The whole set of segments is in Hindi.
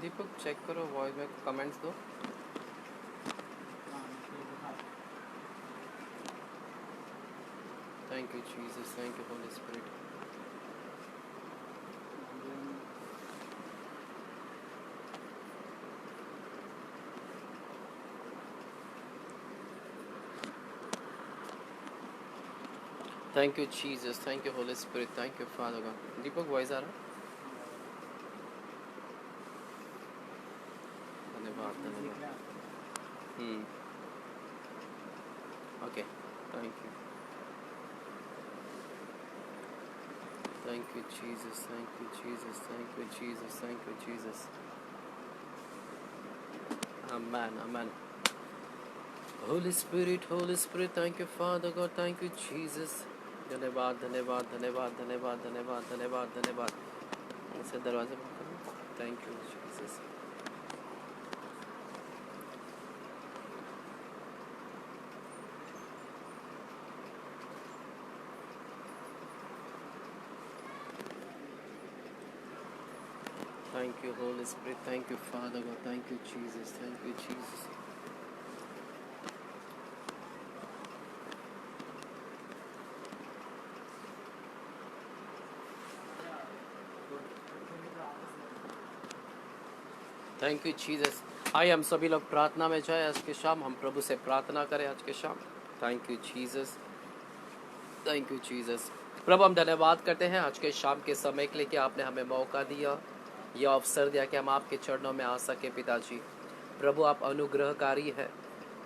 दीपक चेक करो, वॉइस में कमेंट्स दो। Thank you Jesus, thank you holy spirit. Thank you Jesus, thank you holy spirit, thank you father God. Deepak voice आ रहा? धन्यवाद धन्यवाद। Okay, thank you, thank you Jesus, thank you Jesus, thank you Jesus, thank you Jesus. Amen amen. Holy spirit, thank you father God, thank you Jesus. धन्यवाद धन्यवाद धन्यवाद धन्यवाद धन्यवाद धन्यवाद धन्यवाद। ऐसे दरवाजे बंद करो। Thank you Jesus. Thank you, Holy Spirit. Thank you, Father God. Thank you, Jesus. Thank you, Jesus. Thank you Jesus. आइए हम सभी लोग प्रार्थना में जाए आज के शाम। हम प्रभु से प्रार्थना करें आज के शाम। Thank you Jesus, thank you Jesus. प्रभु हम धन्यवाद करते हैं आज के शाम के समय के लिए कि आपने हमें मौका दिया, यह अवसर दिया कि हम आपके चरणों में आ सके। पिताजी प्रभु आप अनुग्रहकारी हैं।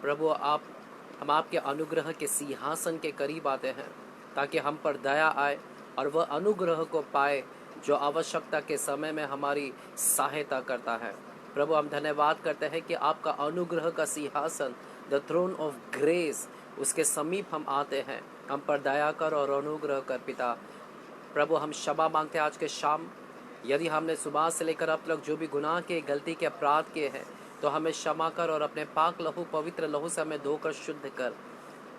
प्रभु हम आपके अनुग्रह के सिंहासन के करीब आते हैं ताकि हम पर दया आए और वह अनुग्रह को पाए जो आवश्यकता के समय में हमारी सहायता करता है। प्रभु हम धन्यवाद करते हैं कि आपका अनुग्रह का सिंहासन, द थ्रोन ऑफ ग्रेस, उसके समीप हम आते हैं। हम पर दया कर और अनुग्रह कर पिता। प्रभु हम क्षमा मांगते हैं आज के शाम। यदि हमने सुबह से लेकर अब तक जो भी गुनाह के, गलती के, अपराध किए हैं तो हमें क्षमा कर और अपने पाक लहू, पवित्र लहू से हमें धोकर शुद्ध कर।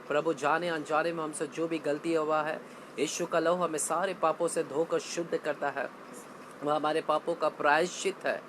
प्रभु जाने अनजाने में हमसे जो भी गलती हुआ है, यीशु का लहू हमें सारे पापों से धोकर शुद्ध करता है। वह हमारे पापों का प्रायश्चित है।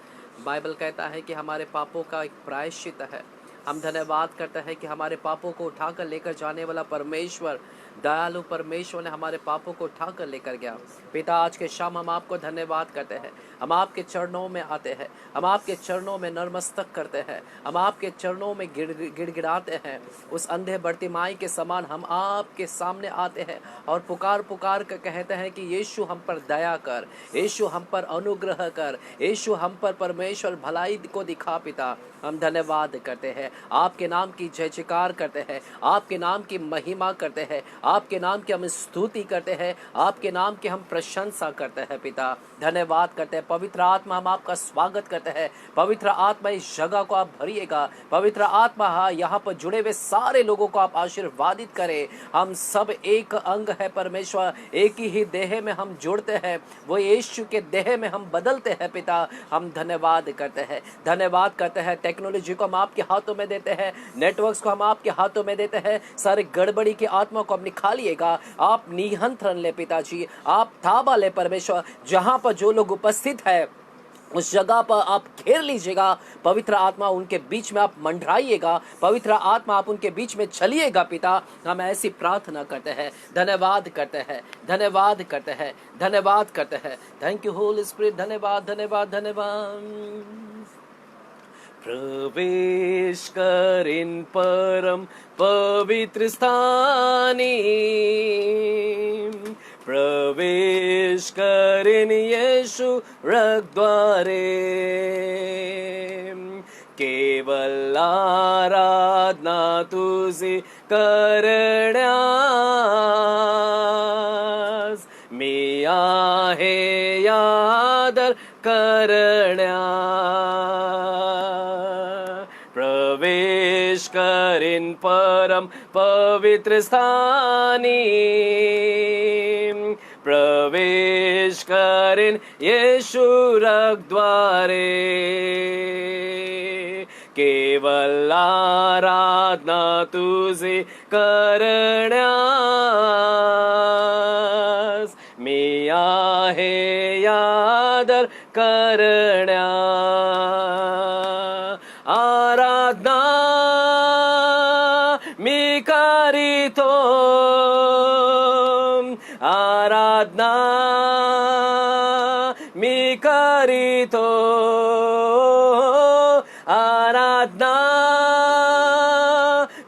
बाइबल कहता है कि हमारे पापों का एक प्रायश्चित है। हम धन्यवाद करते हैं कि हमारे पापों को उठाकर लेकर जाने वाला परमेश्वर, दयालु परमेश्वर ने हमारे पापों को उठाकर लेकर गया। पिता आज के शाम हम आपको धन्यवाद करते हैं। हम आपके चरणों में आते हैं, हम आपके चरणों में नतमस्तक करते हैं, हम आपके चरणों में गिड़गिड़ाते हैं। उस अंधे बर्तिमाई के समान हम आपके सामने आते हैं और पुकार पुकार कर कहते हैं कि यीशु हम पर दया कर, यीशु हम पर अनुग्रह कर, यीशु हम पर परमेश्वर भलाई को दिखा। पिता हम धन्यवाद करते हैं, आपके नाम की जय जयकार करते हैं, आपके नाम की महिमा करते हैं, आपके नाम की हम स्तुति करते हैं, आपके नाम की हम प्रशंसा करते हैं। पिता धन्यवाद करते हैं। पवित्र आत्मा हम आपका स्वागत करते हैं। पवित्र आत्मा इस जगह को आप भरिएगा। पवित्र आत्मा यहाँ पर जुड़े हुए सारे लोगों को आप आशीर्वादित करें। हम सब एक अंग है परमेश्वर, एक ही देह में हम जुड़ते हैं, वो यीशु के देह में हम बदलते हैं। पिता हम धन्यवाद करते हैं, धन्यवाद करते हैं। टेक्नोलॉजी को हम आपके हाथों में देते हैं, नेटवर्क्स को हम आपके हाथों में देते हैं। सारे गड़बड़ी की आत्मा को आप निकालिएगा, आप नियंत्रण ले पिताजी, आप ताबा ले परमेश्वर। जहां पर जो लोग उपस्थित है उस जगह पर आप घेर लीजिएगा। पवित्र आत्मा उनके बीच में आप मंडराइएगा, पवित्र आत्मा आप उनके बीच में चलिएगा। पिता हम ऐसी प्रार्थना करते हैं, धन्यवाद करते हैं, धन्यवाद करते हैं, धन्यवाद करते हैं। Thank you holy spirit. धन्यवाद धन्यवाद धन्यवाद। प्रवेश कर इन परम पवित्र स्थानी, प्रवेश कर इन यीशु रखद्वारे। केवल आराधना तुझे करण्यास, मी आहे यादर करण्या। प्रवेश कर इन परम पवित्र स्थानी, प्रवेश कर इन यीशु रखद्वारे। केवल आराधना तुझे करण्यास, मी आहे या आदर करण्या आराधना मी करीतो आराधना मी करीतो आराधना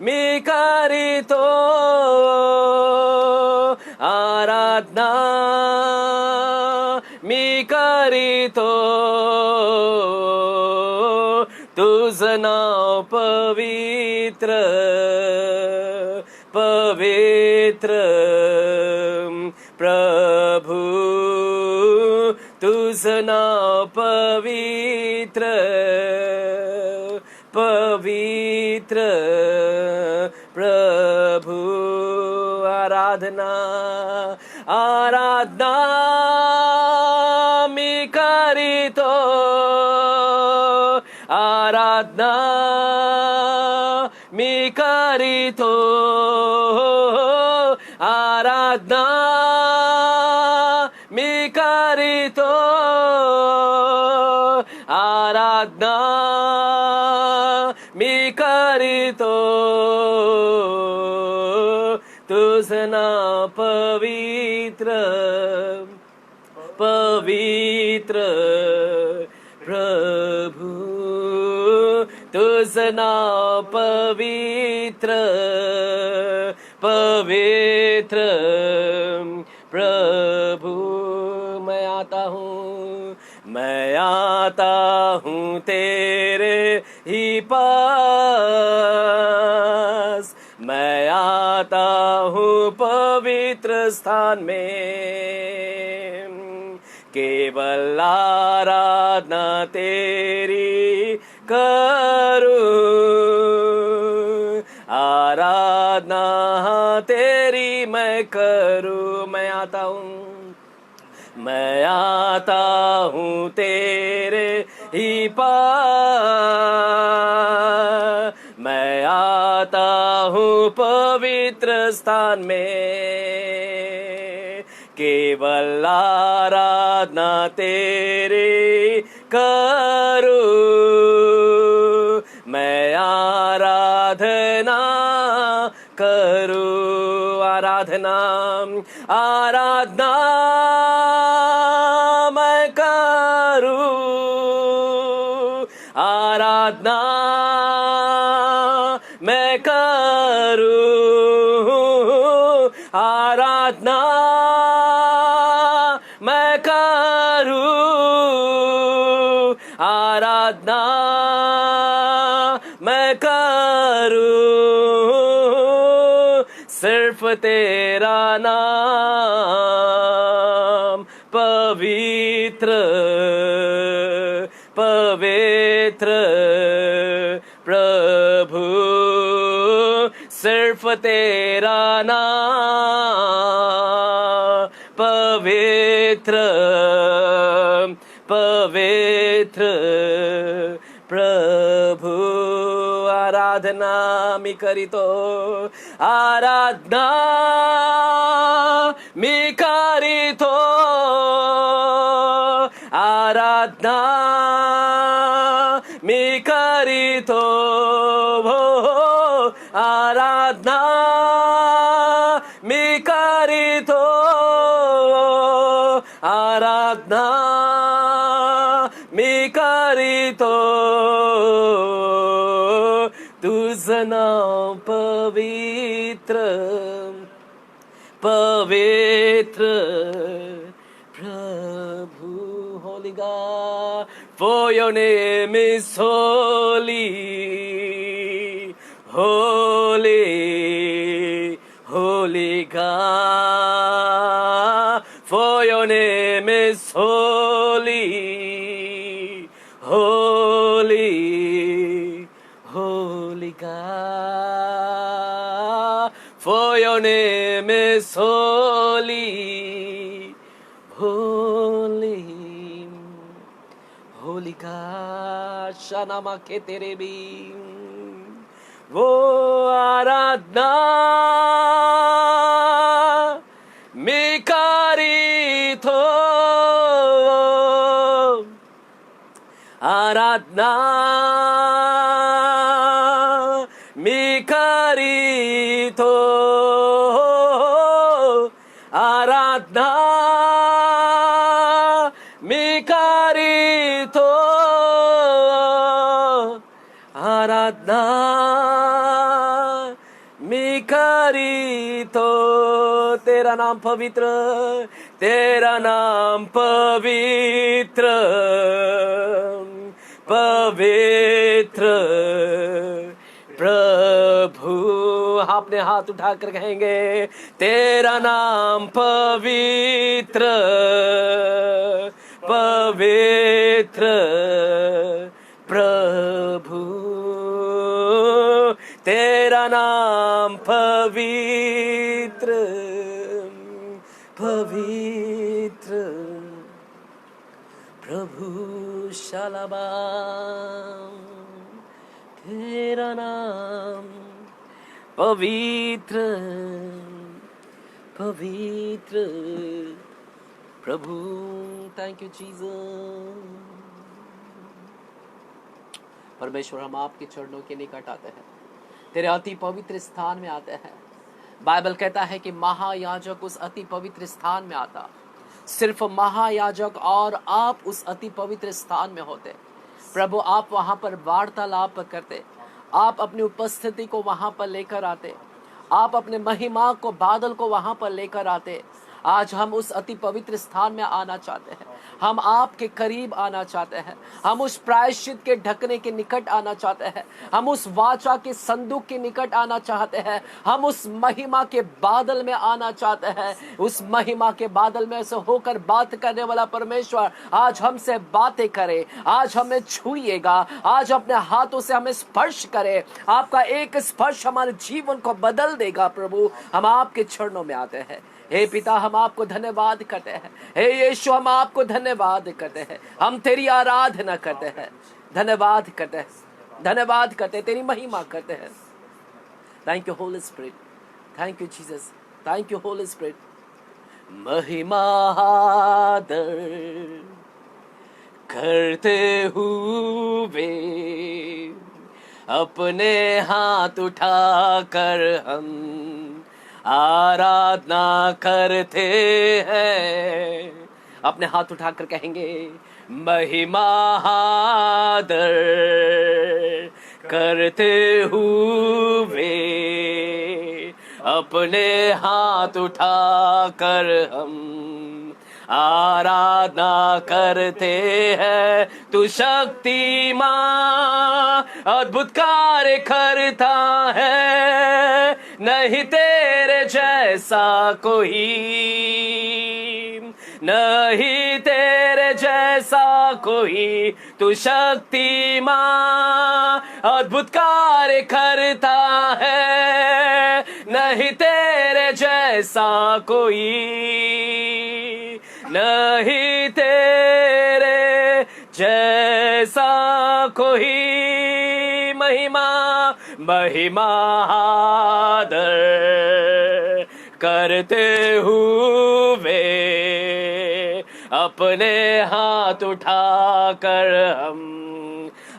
मी करीतो आराधना मी करीतो तुझं नाव पवित्र पवित्र प्रभु तुझं नाव पवित्र पवित्र प्रभु आराधना आराधना मी करीतो आराधना मी करीतो आराधना मी करीतो आराधना मी करीतो तुझं नाव पवित्र पवित्र प्रभु तुझं नाव पवित्र पवित्र प्रभु मैं आता हूँ तेरे ही पास मैं आता हूँ पवित्र स्थान में केवल आराधना तेरी करूं आराधना तेरी मैं करूं मैं आता हूँ तेरे ही पास मैं आता हूँ पवित्र स्थान में केवल आराधना तेरे करूं मैं आराधना करूं आराधना आराधना मैं करूं आराधना मैं करूं आराधना मैं करूं आराधना मैं करूं सिर्फ तेरा नाम पवित्र पवित्र प्रभु सिर्फ तेरा नाम पवित्र पवित्र प्रभु आराधना मी करीतो आराधना मी करीतो आराधना मी करीतो आराधना मी करीतो आराधना मी करीतो तुझं नाव पवित्र पवित्र प्रभु Holy God for your name is holy holy holy God for your name is holy holy holy God for your name is holy holy holy God shanama ke tere bhi वो आराधना मी करीतो आराधना मी करीतो, आराधना मी करीतो, आराधना मी करीतो, तेरा नाम पवित्र, तेरा नाम पवित्र, पवित्र प्रभु। आपने हाथ उठाकर कहेंगे तेरा नाम पवित्र, पवित्र प्रभु, तेरा नाम पवित्र, पवित्र प्रभु। शालाबा, तेरा नाम पवित्र, पवित्र प्रभु। Thank you Jesus. परमेश्वर, हम आपके चरणों के निकट आते हैं, तेरे अति पवित्र स्थान में आते हैं। बाइबल कहता है कि महायाजक उस अति पवित्र स्थान में आता, सिर्फ महायाजक और आप उस अति पवित्र स्थान में होते। प्रभु, आप वहां पर वार्तालाप करते, आप अपनी उपस्थिति को वहां पर लेकर आते, आप अपने महिमा को, बादल को वहां पर लेकर आते। आज हम उस अति पवित्र स्थान में आना चाहते हैं, हम आपके करीब आना चाहते हैं, हम उस प्रायश्चित के ढकने के निकट आना चाहते हैं, हम उस वाचा के संदूक के निकट आना चाहते हैं, हम उस महिमा के बादल में आना चाहते हैं। उस महिमा के बादल में से होकर बात करने वाला परमेश्वर आज हमसे बातें करे, आज हमें छूइएगा, आज अपने हाथों से हमें स्पर्श करे। आपका एक स्पर्श हमारे जीवन को बदल देगा। प्रभु, हम आपके चरणों में आते हैं। हे पिता, हम आपको धन्यवाद करते हैं। हे यीशु, हम आपको धन्यवाद करते हैं, हम तेरी आराधना करते हैं, धन्यवाद करते हैं, धन्यवाद करते हैं, तेरी महिमा करते हैं। Thank you holy spirit, thank you Jesus, thank you holy spirit. महिमा आदर करते हुए अपने हाथ उठाकर हम आराधना करते हैं। अपने हाथ उठाकर कहेंगे महिमा आदर करते हुए अपने हाथ उठाकर हम आराधना करते हैं। तू शक्तिमान अद्भुत कार्य करता है, नहीं तेरे जैसा कोई, नहीं तेरे जैसा कोई। तू शक्तिमान अद्भुत कार्य करता है, नहीं तेरे जैसा कोई, नहीं तेरे जैसा कोई। महिमा महिमा आदर करते हुए अपने हाथ उठाकर हम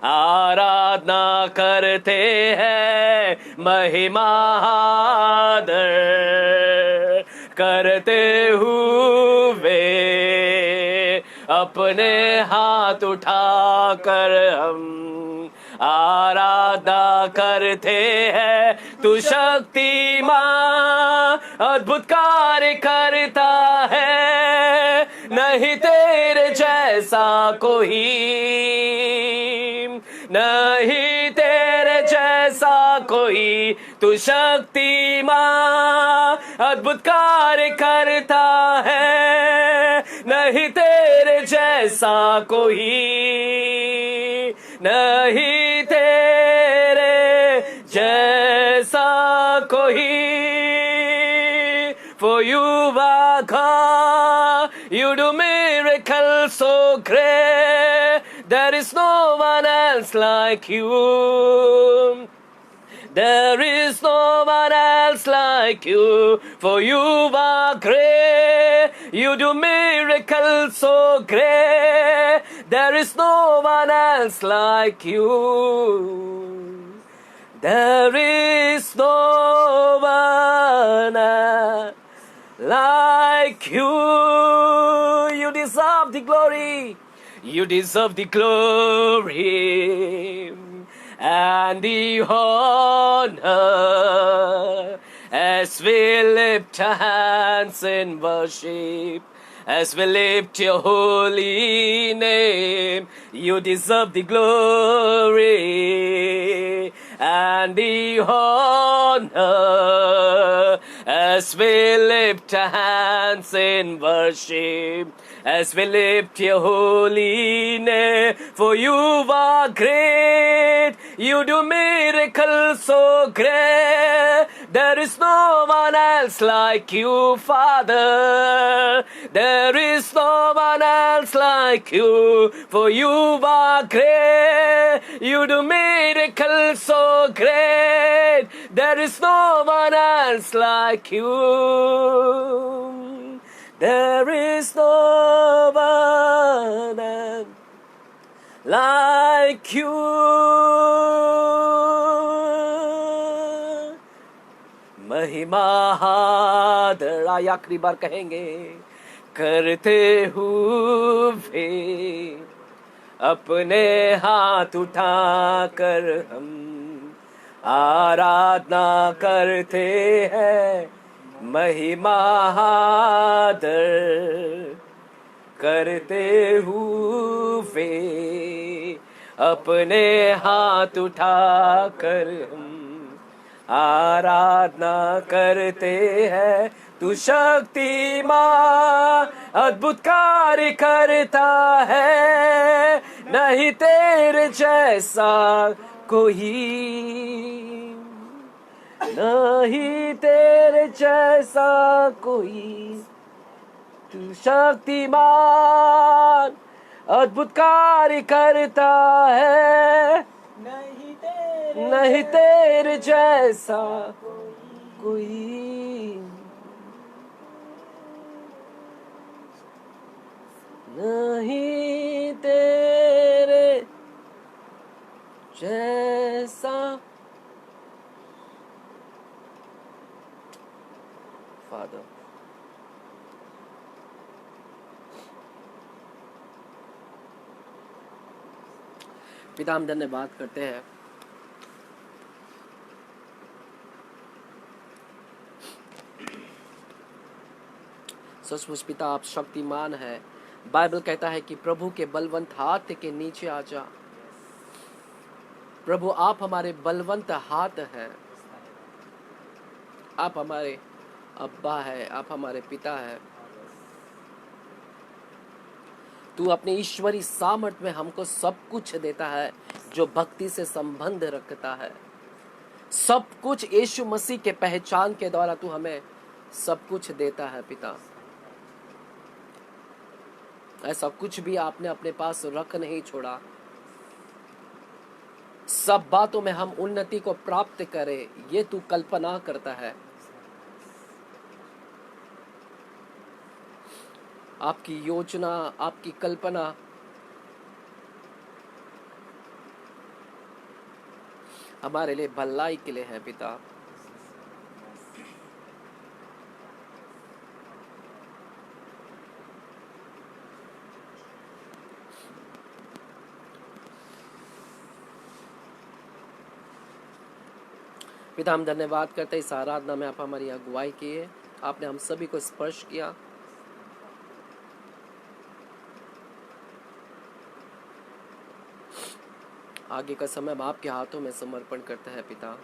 आराधना करते हैं। महिमा आदर करते हुए अपने हाथ उठाकर हम आराधना करते हैं। तू शक्तिमान अद्भुत कार्य करता है, नहीं तेरे जैसा कोई, नहीं तेरे जैसा कोई। तू शक्तिमान अद्भुत कार्य करता है, नहीं तेरे जैसा कोई, नहीं तेरे जैसा कोई। For you are God, you do miracles so great, there is no one else like you. There is no one else like you, for you are great, you do miracles so great, There is no one else like you. There is no one else like you. You deserve the glory. You deserve the glory and the honor as we lift our hands in worship. As we lift your holy name, you deserve the glory and the honor. As we lift our hands in worship, as we lift your holy name, for you are great, you do miracles so great. There is no one else like you, Father. There is no one else like you, for you are great, you do miracles so great. There is no one else like you. There is no one else like you. महिमा आदर आखिरी बार कहेंगे करते हुए अपने हाथ उठाकर हम आराधना करते हैं। महिमा आदर करते हुए अपने हाथ उठाकर हम आराधना करते हैं। तू शक्तिमान अद्भुत कार्य करता है, नहीं तेरे जैसा कोई, नहीं तेरे जैसा कोई। तू शक्तिमान अद्भुत कार्य करता है, नहीं तेरे जैसा कोई। नहीं तेरे जैसा। फादर पिता, हम धन्यवाद करते हैं सचमुच पिता आप शक्तिमान है। बाइबल कहता है कि प्रभु के बलवंत हाथ के नीचे आ जा। प्रभु आप हमारे बलवंत हाथ हैं, आप हमारे अब्बा है, आप हमारे पिता है। तू अपने ईश्वरी सामर्थ में हमको सब कुछ देता है जो भक्ति से संबंध रखता है। सब कुछ यीशु मसीह के पहचान के द्वारा तू हमें सब कुछ देता है पिता। ऐसा कुछ भी आपने अपने पास रख नहीं छोड़ा। सब बातों में हम उन्नति को प्राप्त करें, ये तू कल्पना करता है। आपकी योजना, आपकी कल्पना हमारे लिए भलाई के लिए है पिता। पिता हम धन्यवाद करते हैं इस आराधना में आप हमारी अगुवाई किए, आपने हम सभी को स्पर्श किया। आगे का समय हम आपके हाथों में समर्पण करते हैं पिता।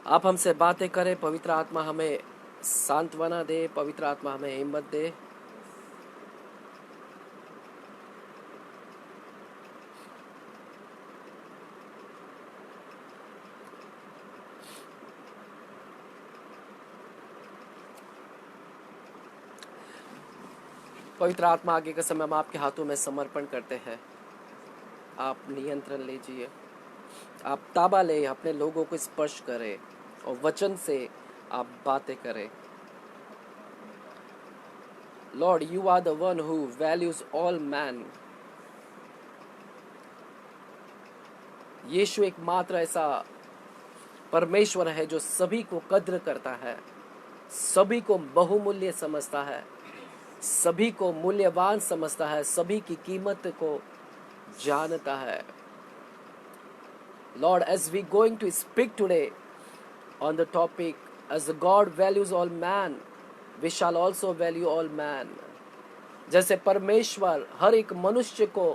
आप हमसे बातें करें, पवित्र आत्मा हमें सांत्वना दे, पवित्र आत्मा हमें हिम्मत दे। पवित्र आत्मा आगे का समय हम आपके हाथों में समर्पण करते हैं। आप नियंत्रण लीजिए, आप ताबा ले, अपने लोगों को स्पर्श करें और वचन से आप बातें करें। Lord, you are the one who values all man. यीशु एकमात्र ऐसा परमेश्वर है जो सभी को कद्र करता है, सभी को बहुमूल्य समझता है, सभी को मूल्यवान समझता है, सभी की कीमत को जानता है. Lord, as we going to speak today on the topic, as God values all man, we shall also value all man. जैसे परमेश्वर हर एक मनुष्य को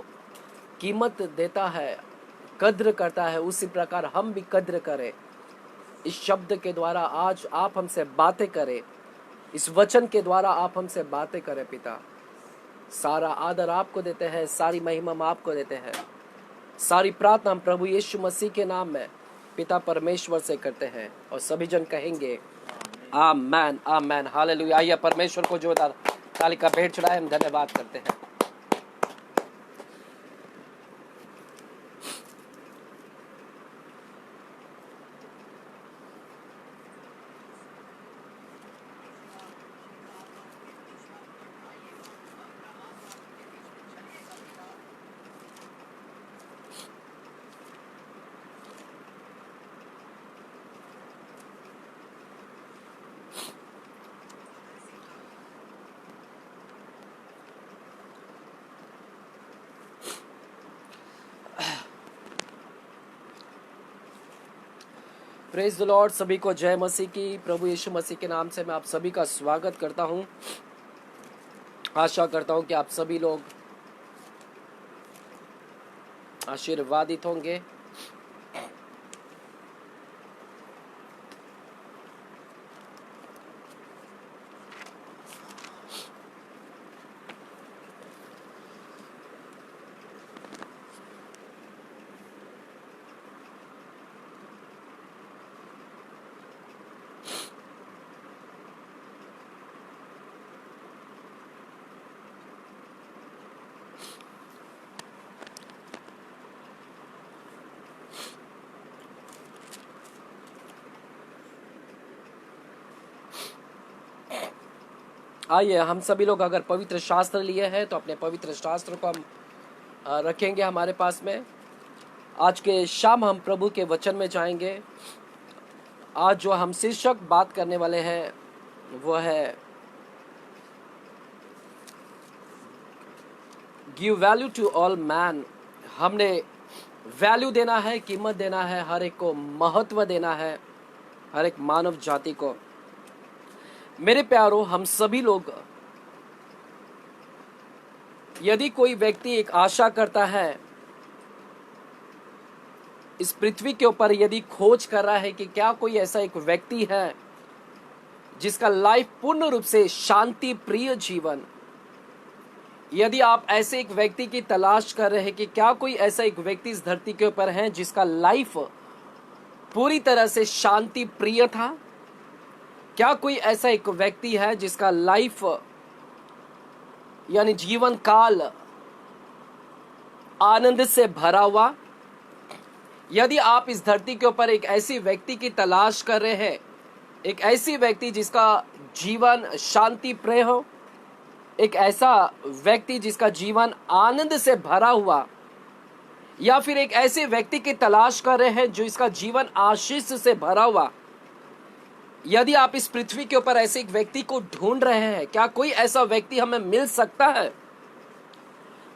कीमत देता है, कद्र करता है, उसी प्रकार हम भी कद्र करें. इस शब्द के द्वारा आज आप हमसे बातें करें, इस वचन के द्वारा आप हमसे बातें करें. पिता, सारा आदर आपको देते हैं, सारी महिमा हम आपको देते हैं, सारी प्रार्थना हम प्रभु यीशु मसीह के नाम में पिता परमेश्वर से करते हैं. और सभी जन कहेंगे आमेन, आमेन, हालेलुया. आइए परमेश्वर को जोरदार ताली का भेंट चढ़ाएं, हम धन्यवाद करते हैं. Praise the lord. सभी को जय मसीह की. प्रभु यीशु मसीह के नाम से मैं आप सभी का स्वागत करता हूं. आशा करता हूं कि आप सभी लोग आशीर्वादित होंगे. आइए हम सभी लोग अगर पवित्र शास्त्र लिए हैं तो अपने पवित्र शास्त्र को हम रखेंगे हमारे पास में. आज के शाम हम प्रभु के वचन में जाएंगे. आज जो हम शीर्षक बात करने वाले हैं वो है give value to all man. हमने वैल्यू देना है, कीमत देना है, हर एक को महत्व देना है, हर एक मानव जाति को. मेरे प्यारो, हम सभी लोग, यदि कोई व्यक्ति एक आशा करता है इस पृथ्वी के ऊपर, यदि खोज कर रहा है कि क्या कोई ऐसा एक व्यक्ति है जिसका लाइफ पूर्ण रूप से शांति प्रिय जीवन, यदि आप ऐसे एक व्यक्ति की तलाश कर रहे हैं कि क्या कोई ऐसा एक व्यक्ति इस धरती के ऊपर है जिसका लाइफ पूरी तरह से शांति प्रिय था, क्या कोई ऐसा एक व्यक्ति है जिसका लाइफ यानी जीवन काल आनंद से भरा हुआ, यदि आप इस धरती के ऊपर एक ऐसी व्यक्ति की तलाश कर रहे हैं, एक ऐसी व्यक्ति जिसका जीवन शांति प्रिय हो, एक ऐसा व्यक्ति जिसका जीवन आनंद से भरा हुआ, या फिर एक ऐसे व्यक्ति की तलाश कर रहे हैं जो इसका जीवन आशीष से भरा हुआ, यदि आप इस पृथ्वी के ऊपर ऐसे एक व्यक्ति को ढूंढ रहे हैं, क्या कोई ऐसा व्यक्ति हमें मिल सकता है,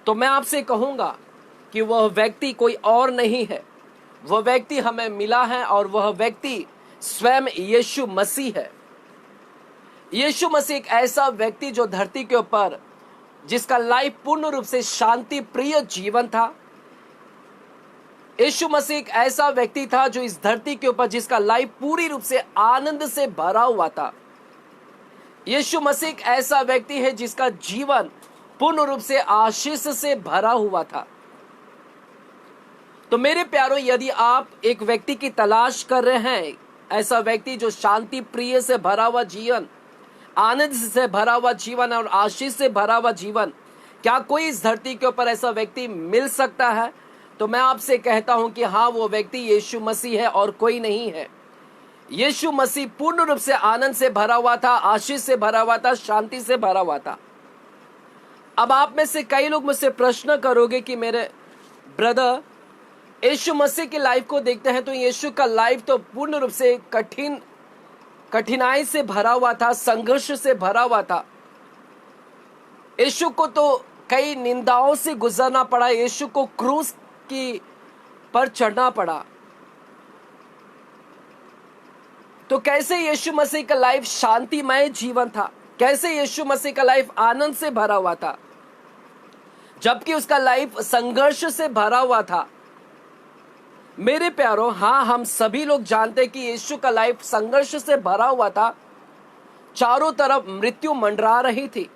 तो मैं आपसे कहूंगा कि वह व्यक्ति कोई और नहीं है. वह व्यक्ति हमें मिला है और वह व्यक्ति स्वयं यीशु मसीह है. यीशु मसीह एक ऐसा व्यक्ति जो धरती के ऊपर जिसका लाइफ पूर्ण रूप से शांति प्रिय जीवन था. यीशु मसीह एक ऐसा व्यक्ति था जो इस धरती के ऊपर जिसका लाइफ पूरी रूप से आनंद से भरा हुआ था. यीशु मसीह एक ऐसा व्यक्ति है जिसका जीवन पूर्ण रूप से आशीष से भरा हुआ था. तो मेरे प्यारो, यदि आप एक व्यक्ति की तलाश कर रहे हैं, ऐसा व्यक्ति जो शांति प्रिय से भरा हुआ जीवन, आनंद से भरा हुआ जीवन और आशीष से भरा हुआ जीवन, क्या कोई इस धरती के ऊपर ऐसा व्यक्ति मिल सकता है, तो मैं आपसे कहता हूं कि हाँ, वो व्यक्ति यीशु मसीह है और कोई नहीं है. यीशु मसीह पूर्ण रूप से आनंद से भरा हुआ था, आशीष से भरा हुआ था, शांति से भरा हुआ था. अब आप में से कई लोग मुझसे प्रश्न करोगे कि मेरे ब्रदर, यीशु मसीह की लाइफ को देखते हैं तो यीशु का लाइफ तो पूर्ण रूप से कठिनाई से भरा हुआ था, संघर्ष से भरा हुआ था। यीशु को तो कई निंदाओं से गुजरना पड़ा, यीशु को क्रूस की पर चढ़ना पड़ा। तो कैसे यीशु मसीह का लाइफ शांतिमय जीवन था, कैसे यीशु मसीह का लाइफ आनंद से भरा हुआ था, जबकि उसका लाइफ संघर्ष से भरा हुआ था। मेरे प्यारों, हाँ, हम सभी लोग जानते हैं कि यीशु का लाइफ संघर्ष से भरा हुआ था, चारों तरफ मृत्यु मंडरा रही थी।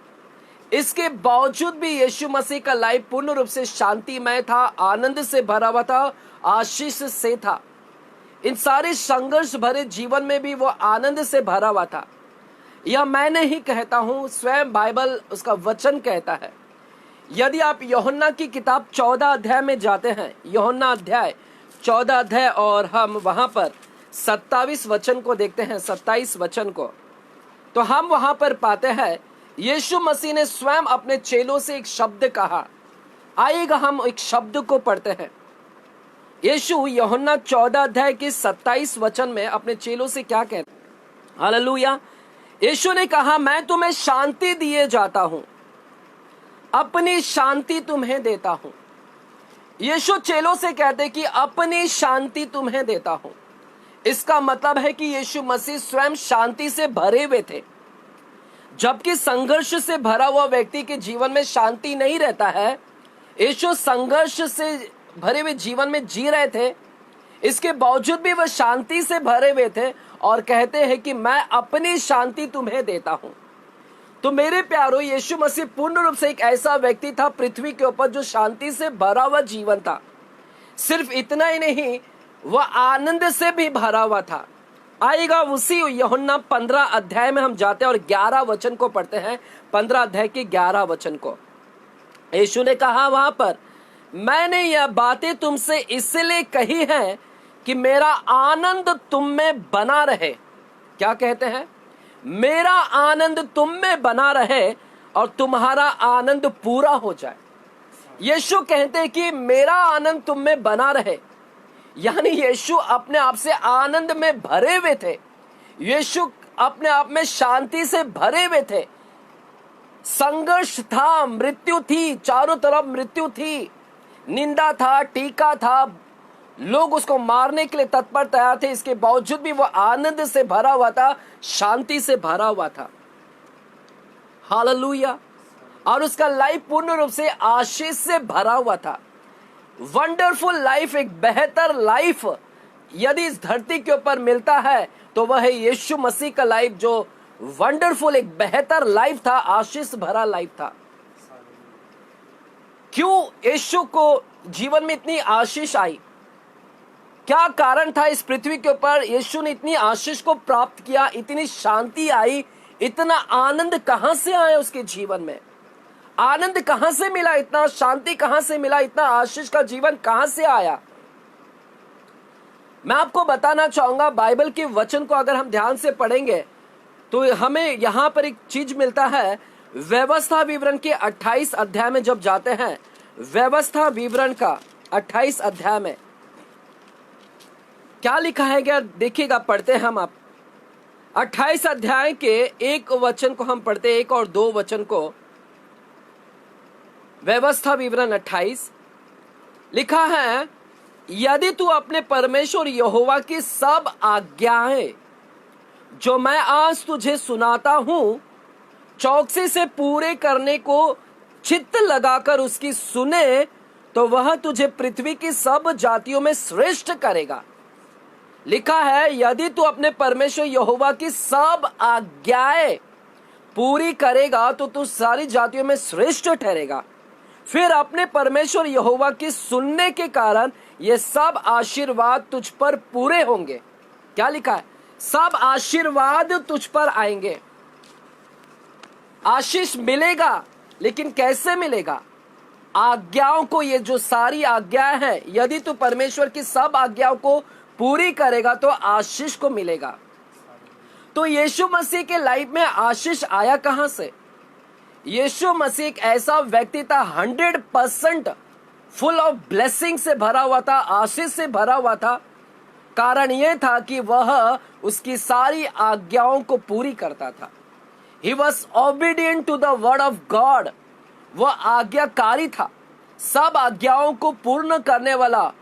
इसके बावजूद भी यीशु मसीह का लाइफ पूर्ण रूप से शांतिमय था, आनंद से भरा हुआ था, आशीष से था। इन सारे संघर्ष भरे जीवन में भी वो आनंद से भरा हुआ था। यह मैं नहीं कहता हूं, स्वयं बाइबल उसका वचन कहता है। यदि आप यूहन्ना की किताब 14 अध्याय में जाते हैं, यूहन्ना अध्याय 14 अध्याय, और हम वहां पर 27 वचन को देखते हैं, 27 वचन को, तो हम वहां पर पाते हैं यीशु मसीह ने स्वयं अपने चेलों से एक शब्द कहा। आइएगा हम एक शब्द को पढ़ते हैं। यीशु यूहन्ना 14 अध्याय के 27 वचन में अपने चेलों से क्या कहते हैं? हालेलुया। यीशु ने कहा, मैं तुम्हें शांति दिए जाता हूं, अपनी शांति तुम्हें देता हूं। यीशु चेलों से कहते कि अपनी शांति तुम्हें देता हूं। इसका मतलब है कि यीशु मसीह स्वयं शांति से भरे हुए थे, जबकि संघर्ष से भरा हुआ व्यक्ति के जीवन में शांति नहीं रहता है। यीशु संघर्ष से भरे हुए जीवन में जी रहे थे, इसके बावजूद भी वह शांति से भरे हुए थे और कहते हैं कि मैं अपनी शांति तुम्हें देता हूं। तो मेरे प्यारों, यीशु मसीह पूर्ण रूप से एक ऐसा व्यक्ति था पृथ्वी के ऊपर जो शांति से भरा हुआ जीवन था। सिर्फ इतना ही नहीं, वह आनंद से भी भरा हुआ था। आएगा उसी यूहन्ना 15 अध्याय में हम जाते हैं और 11 वचन को पढ़ते हैं। 15 अध्याय के 11 वचन को यीशु ने कहा वहां पर, मैंने यह बातें तुमसे इसलिए कही हैं कि मेरा आनंद तुम में बना रहे। क्या कहते हैं? मेरा आनंद तुम में बना रहे और तुम्हारा आनंद पूरा हो जाए। यीशु कहते हैं कि मेरा आनंद तुम में बना रहे, यानी यीशु अपने आप से आनंद में भरे हुए थे। यीशु अपने आप में शांति से भरे हुए थे। संघर्ष था, मृत्यु थी, चारों तरफ मृत्यु थी, निंदा था, टीका था, लोग उसको मारने के लिए तत्पर तैयार थे। इसके बावजूद भी वो आनंद से भरा हुआ था, शांति से भरा हुआ था। हालेलुया। और उसका लाइफ पूर्ण रूप से आशीष से भरा हुआ था। वंडरफुल लाइफ, एक बेहतर लाइफ यदि इस धरती के ऊपर मिलता है तो वह है यीशु मसीह का लाइफ, जो वंडरफुल एक बेहतर लाइफ था, आशीष भरा लाइफ था। क्यों यीशु को जीवन में इतनी आशीष आई? क्या कारण था इस पृथ्वी के ऊपर यीशु ने इतनी आशीष को प्राप्त किया, इतनी शांति आई, इतना आनंद कहां से आया उसके जीवन में? आनंद कहां से मिला, इतना शांति कहां से मिला, इतना आशीष का जीवन कहां से आया? मैं आपको बताना चाहूंगा, बाइबल के वचन को अगर हम ध्यान से पढ़ेंगे तो हमें यहां पर एक चीज मिलता है। व्यवस्था विवरण के 28 अध्याय में जब जाते हैं, व्यवस्था विवरण का 28 अध्याय में क्या लिखा है, क्या देखिएगा, पढ़ते हैं हम। आप 28 अध्याय के 1 वचन को हम पढ़ते हैं, 1 और 2 वचन को। व्यवस्था विवरण 28 लिखा है, यदि तू अपने परमेश्वर यहोवा की सब आज्ञाएं जो मैं आज तुझे सुनाता हूं चौकसी से पूरे करने को चित्त लगाकर उसकी सुने, तो वह तुझे पृथ्वी की सब जातियों में श्रेष्ठ करेगा। लिखा है, यदि तू अपने परमेश्वर यहोवा की सब आज्ञाएं पूरी करेगा तो तू सारी जातियों में श्रेष्ठ ठहरेगा। फिर अपने परमेश्वर यहोवा की सुनने के कारण ये सब आशीर्वाद तुझ पर पूरे होंगे। क्या लिखा है? सब आशीर्वाद तुझ पर आएंगे। आशीष मिलेगा, लेकिन कैसे मिलेगा? आज्ञाओं को, ये जो सारी आज्ञाएं हैं, यदि तू परमेश्वर की सब आज्ञाओं को पूरी करेगा तो आशीष को मिलेगा। तो यीशु मसीह के लाइफ में आशीष आया कहां से? यीशु मसीह एक ऐसा व्यक्ति था 100% फुल ऑफ ब्लेसिंग से भरा हुआ था, आशीष से भरा हुआ था। कारण यह था कि वह उसकी सारी आज्ञाओं को पूरी करता था। He was obedient to the word of God. वह आज्ञाकारी था, सब आज्ञाओं को पूर्ण करने वाला,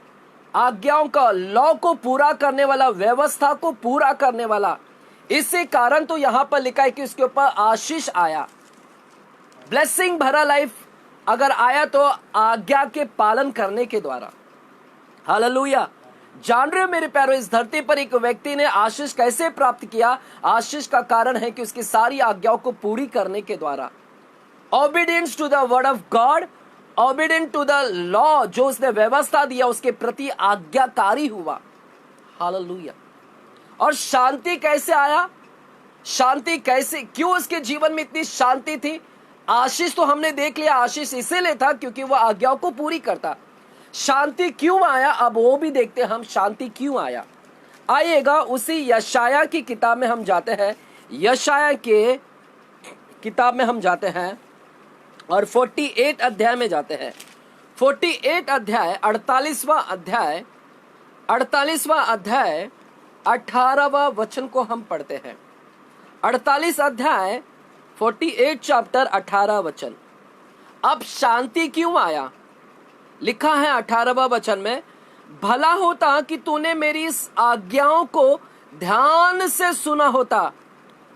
आज्ञाओं का लॉ को पूरा करने वाला, व्यवस्था को पूरा करने वाला। इसी कारण तो यहां पर लिखा है कि उसके ऊपर आशीष आया, ब्लेसिंग भरा लाइफ अगर आया तो आज्ञा के पालन करने के द्वारा। हालेलुया। जान रहे हो मेरे प्यारों, इस धरती पर एक व्यक्ति ने आशीष कैसे प्राप्त किया? आशीष का कारण है कि उसकी सारी आज्ञाओं को पूरी करने के द्वारा। Obedience to the word of God, obedient to the law, जो उसने व्यवस्था दिया उसके प्रति आज्ञाकारी हुआ। हालेलुया। और शांति कैसे आया? शांति कैसे, क्यों उसके जीवन में इतनी शांति थी? आशीष तो हमने देख लिया, आशीष इसीलिए था क्योंकि वह आज्ञाओं को पूरी करता। शांति क्यों आया? अब वो भी देखते हैं हम, शांति क्यों आया। आइएगा उसी यशाया की किताब में हम जाते हैं, यशाया के किताब में हम जाते हैं और 48 अध्याय में जाते हैं। 48 अध्याय 48वां अध्याय 18वां वचन को हम पढ़ते हैं। 48 अध्याय 48 चैप्टर 18 वचन। अब शांति क्यों आया? लिखा है 18वां वचन में, भला होता कि तूने मेरी इस आज्ञाओं को ध्यान से सुना होता,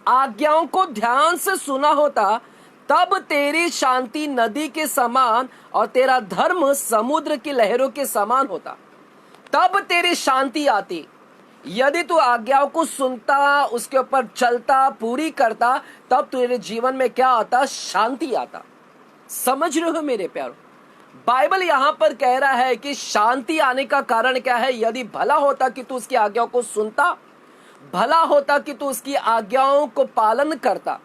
आज्ञाओं को ध्यान से सुना होता, तब तेरी शांति नदी के समान और तेरा धर्म समुद्र की लहरों के समान होता। तब तेरी शांति आती। यदि तू आज्ञाओं को सुनता, उसके ऊपर चलता, पूरी करता, तब तेरे जीवन में क्या आता? शांति आता। समझ रहे हो मेरे प्यारो? बाइबल यहां पर कह रहा है कि शांति आने का कारण क्या है? यदि भला होता कि तू उसकी आज्ञाओं को सुनता, भला होता कि तू उसकी आज्ञाओं को पालन करता।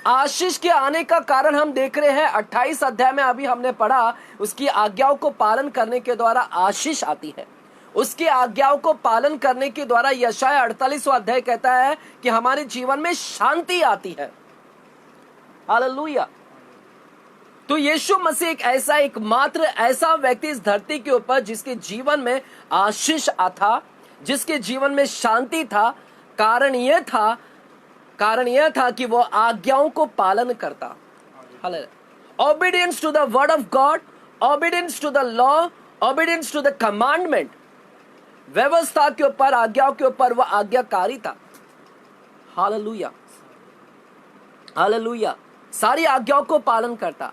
आशीष के आने का कारण हम देख रहे हैं 28 अध्याय में, अभी हमने पढ़ा, उसकी आज्ञाओं को पालन करने के द्वारा आशीष आती है। उसकी आज्ञाओं को पालन करने के द्वारा यशाया 48वां अध्याय कहता है कि हमारे जीवन में शांति आती है। हालेलुया। तो यीशु मसीह एक ऐसा, एकमात्र ऐसा व्यक्ति इस धरती के ऊपर जिसके जीवन में आशीष आता, जिसके जीवन में शांति था। कारण यह था कि वो आज्ञाओं को पालन करता। Obedience to the word of God, obedience to the law, obedience to the commandment, व्यवस्था के ऊपर, आज्ञाओं के ऊपर वह आज्ञाकारी था। Hallelujah, hallelujah. सारी आज्ञाओं को पालन करता।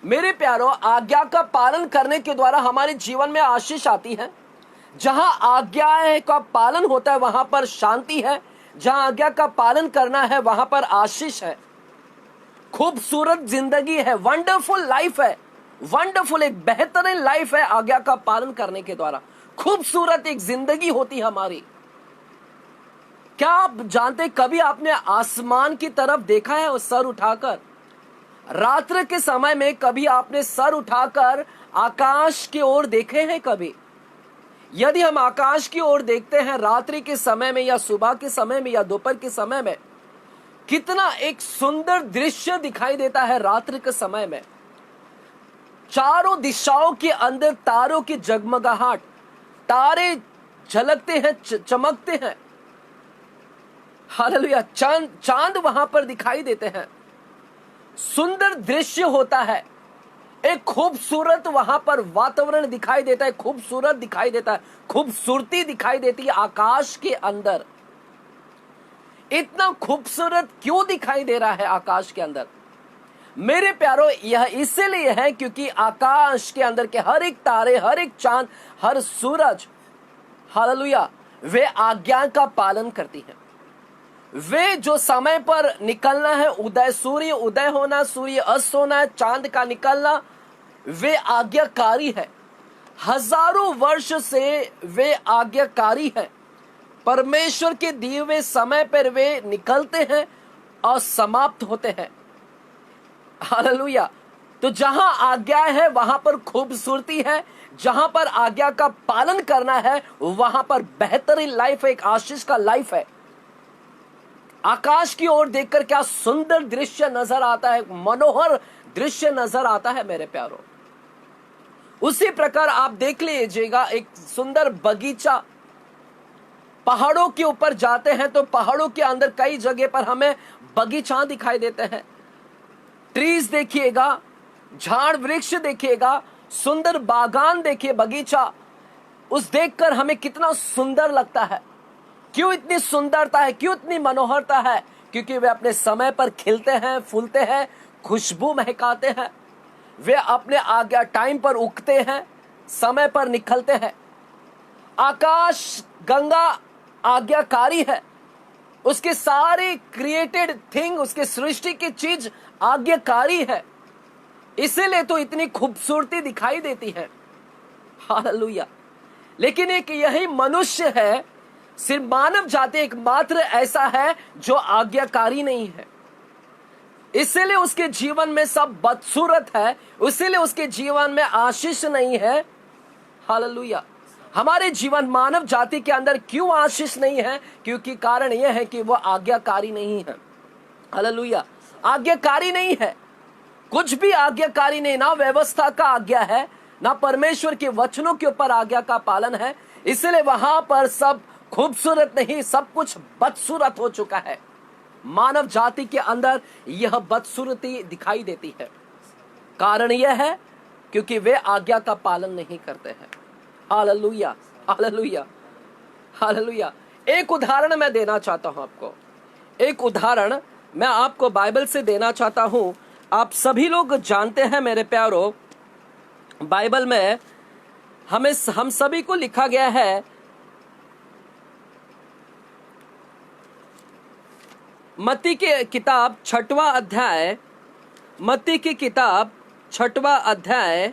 मेरे प्यारों, आज्ञा का पालन करने के द्वारा हमारे जीवन में आशीष आती है। जहां आज्ञा का पालन होता है वहां पर शांति है, जहां आज्ञा का पालन करना है वहां पर आशीष है। खूबसूरत जिंदगी है, वंडरफुल लाइफ है, वंडरफुल एक बेहतरीन लाइफ है आज्ञा का पालन करने के द्वारा। खूबसूरत एक जिंदगी होती हमारी। क्या आप जानते, कभी आपने आसमान की तरफ देखा है और सर उठाकर? रात्रि के समय में कभी आपने सर उठाकर आकाश की ओर देखे हैं? कभी यदि हम आकाश की ओर देखते हैं रात्रि के समय में, या सुबह के समय में, या दोपहर के समय में, कितना एक सुंदर दृश्य दिखाई देता है। रात्रि के समय में चारों दिशाओं के अंदर तारों की जगमगाहट, तारे झलकते हैं, चमकते हैं। हालेलुया। चांद वहां पर दिखाई देते हैं। सुंदर दृश्य होता है, एक खूबसूरत वहां पर वातावरण दिखाई देता है, खूबसूरत दिखाई देता है, खूबसूरती दिखाई देती है आकाश के अंदर। इतना खूबसूरत क्यों दिखाई दे रहा है आकाश के अंदर? मेरे प्यारों, यह इसलिए है क्योंकि आकाश के अंदर के हर एक तारे, हर एक चांद, हर सूरज, हालेलुया, वे आज्ञा का पालन करती हैं। वे जो समय पर निकलना है, उदय, सूर्य उदय होना, सूर्य अस्त होना, चांद का निकलना, वे आज्ञाकारी है। हजारों वर्ष से वे आज्ञाकारी हैं। परमेश्वर के दिए हुए समय पर वे निकलते हैं और समाप्त होते हैं। हालेलुया। तो जहां आज्ञा है वहां पर खूबसूरती है, जहां पर आज्ञा का पालन करना है वहां पर बेहतरीन लाइफ है, एक आशीष का लाइफ है। आकाश की ओर देखकर क्या सुंदर दृश्य नजर आता है, मनोहर दृश्य नजर आता है मेरे प्यारों। उसी प्रकार आप देख लीजिएगा एक सुंदर बगीचा, पहाड़ों के ऊपर जाते हैं तो पहाड़ों के अंदर कई जगह पर हमें बगीचा दिखाई देते हैं। ट्रीज देखिएगा, झाड़ वृक्ष देखिएगा, सुंदर बागान देखिए, बगीचा, उस देखकर हमें कितना सुंदर लगता है। क्यों इतनी सुंदरता है, क्यों इतनी मनोहरता है? क्योंकि वे अपने समय पर खिलते हैं, फूलते हैं, खुशबू महकाते हैं। वे अपने आज्ञा टाइम पर उगते हैं, समय पर निकलते हैं। आकाश गंगा आज्ञाकारी है, उसके सारी क्रिएटेड थिंग, उसके सृष्टि की चीज आज्ञाकारी है, इसीलिए तो इतनी खूबसूरती दिखाई देती है। हालेलुया। लेकिन एक यही मनुष्य है, सिर्फ मानव जाति एकमात्र ऐसा है जो आज्ञाकारी नहीं है, इसीलिए उसके जीवन में सब बदसूरत है, इसीलिए उसके जीवन में आशीष नहीं है। हालेलुया। हमारे जीवन मानव जाति के अंदर क्यों आशीष नहीं है? क्योंकि कारण यह है कि वह आज्ञाकारी नहीं है। हालेलुया। आज्ञाकारी नहीं है, कुछ भी आज्ञाकारी नहीं, ना व्यवस्था का आज्ञा है, ना परमेश्वर के वचनों के ऊपर आज्ञा का पालन है, इसलिए वहां पर सब खूबसूरत नहीं, सब कुछ बदसूरत हो चुका है। मानव जाति के अंदर यह बदसूरती दिखाई देती है। कारण यह है क्योंकि वे आज्ञा का पालन नहीं करते हैं। Hallelujah, hallelujah, hallelujah. एक उदाहरण मैं देना चाहता हूं आपको, एक उदाहरण मैं आपको बाइबल से देना चाहता हूं। आप सभी लोग जानते हैं मेरे प्यारों, बाइबल में हम सभी को लिखा गया है, मत्ती की किताब 6वां अध्याय, मत्ती की किताब 6वां अध्याय।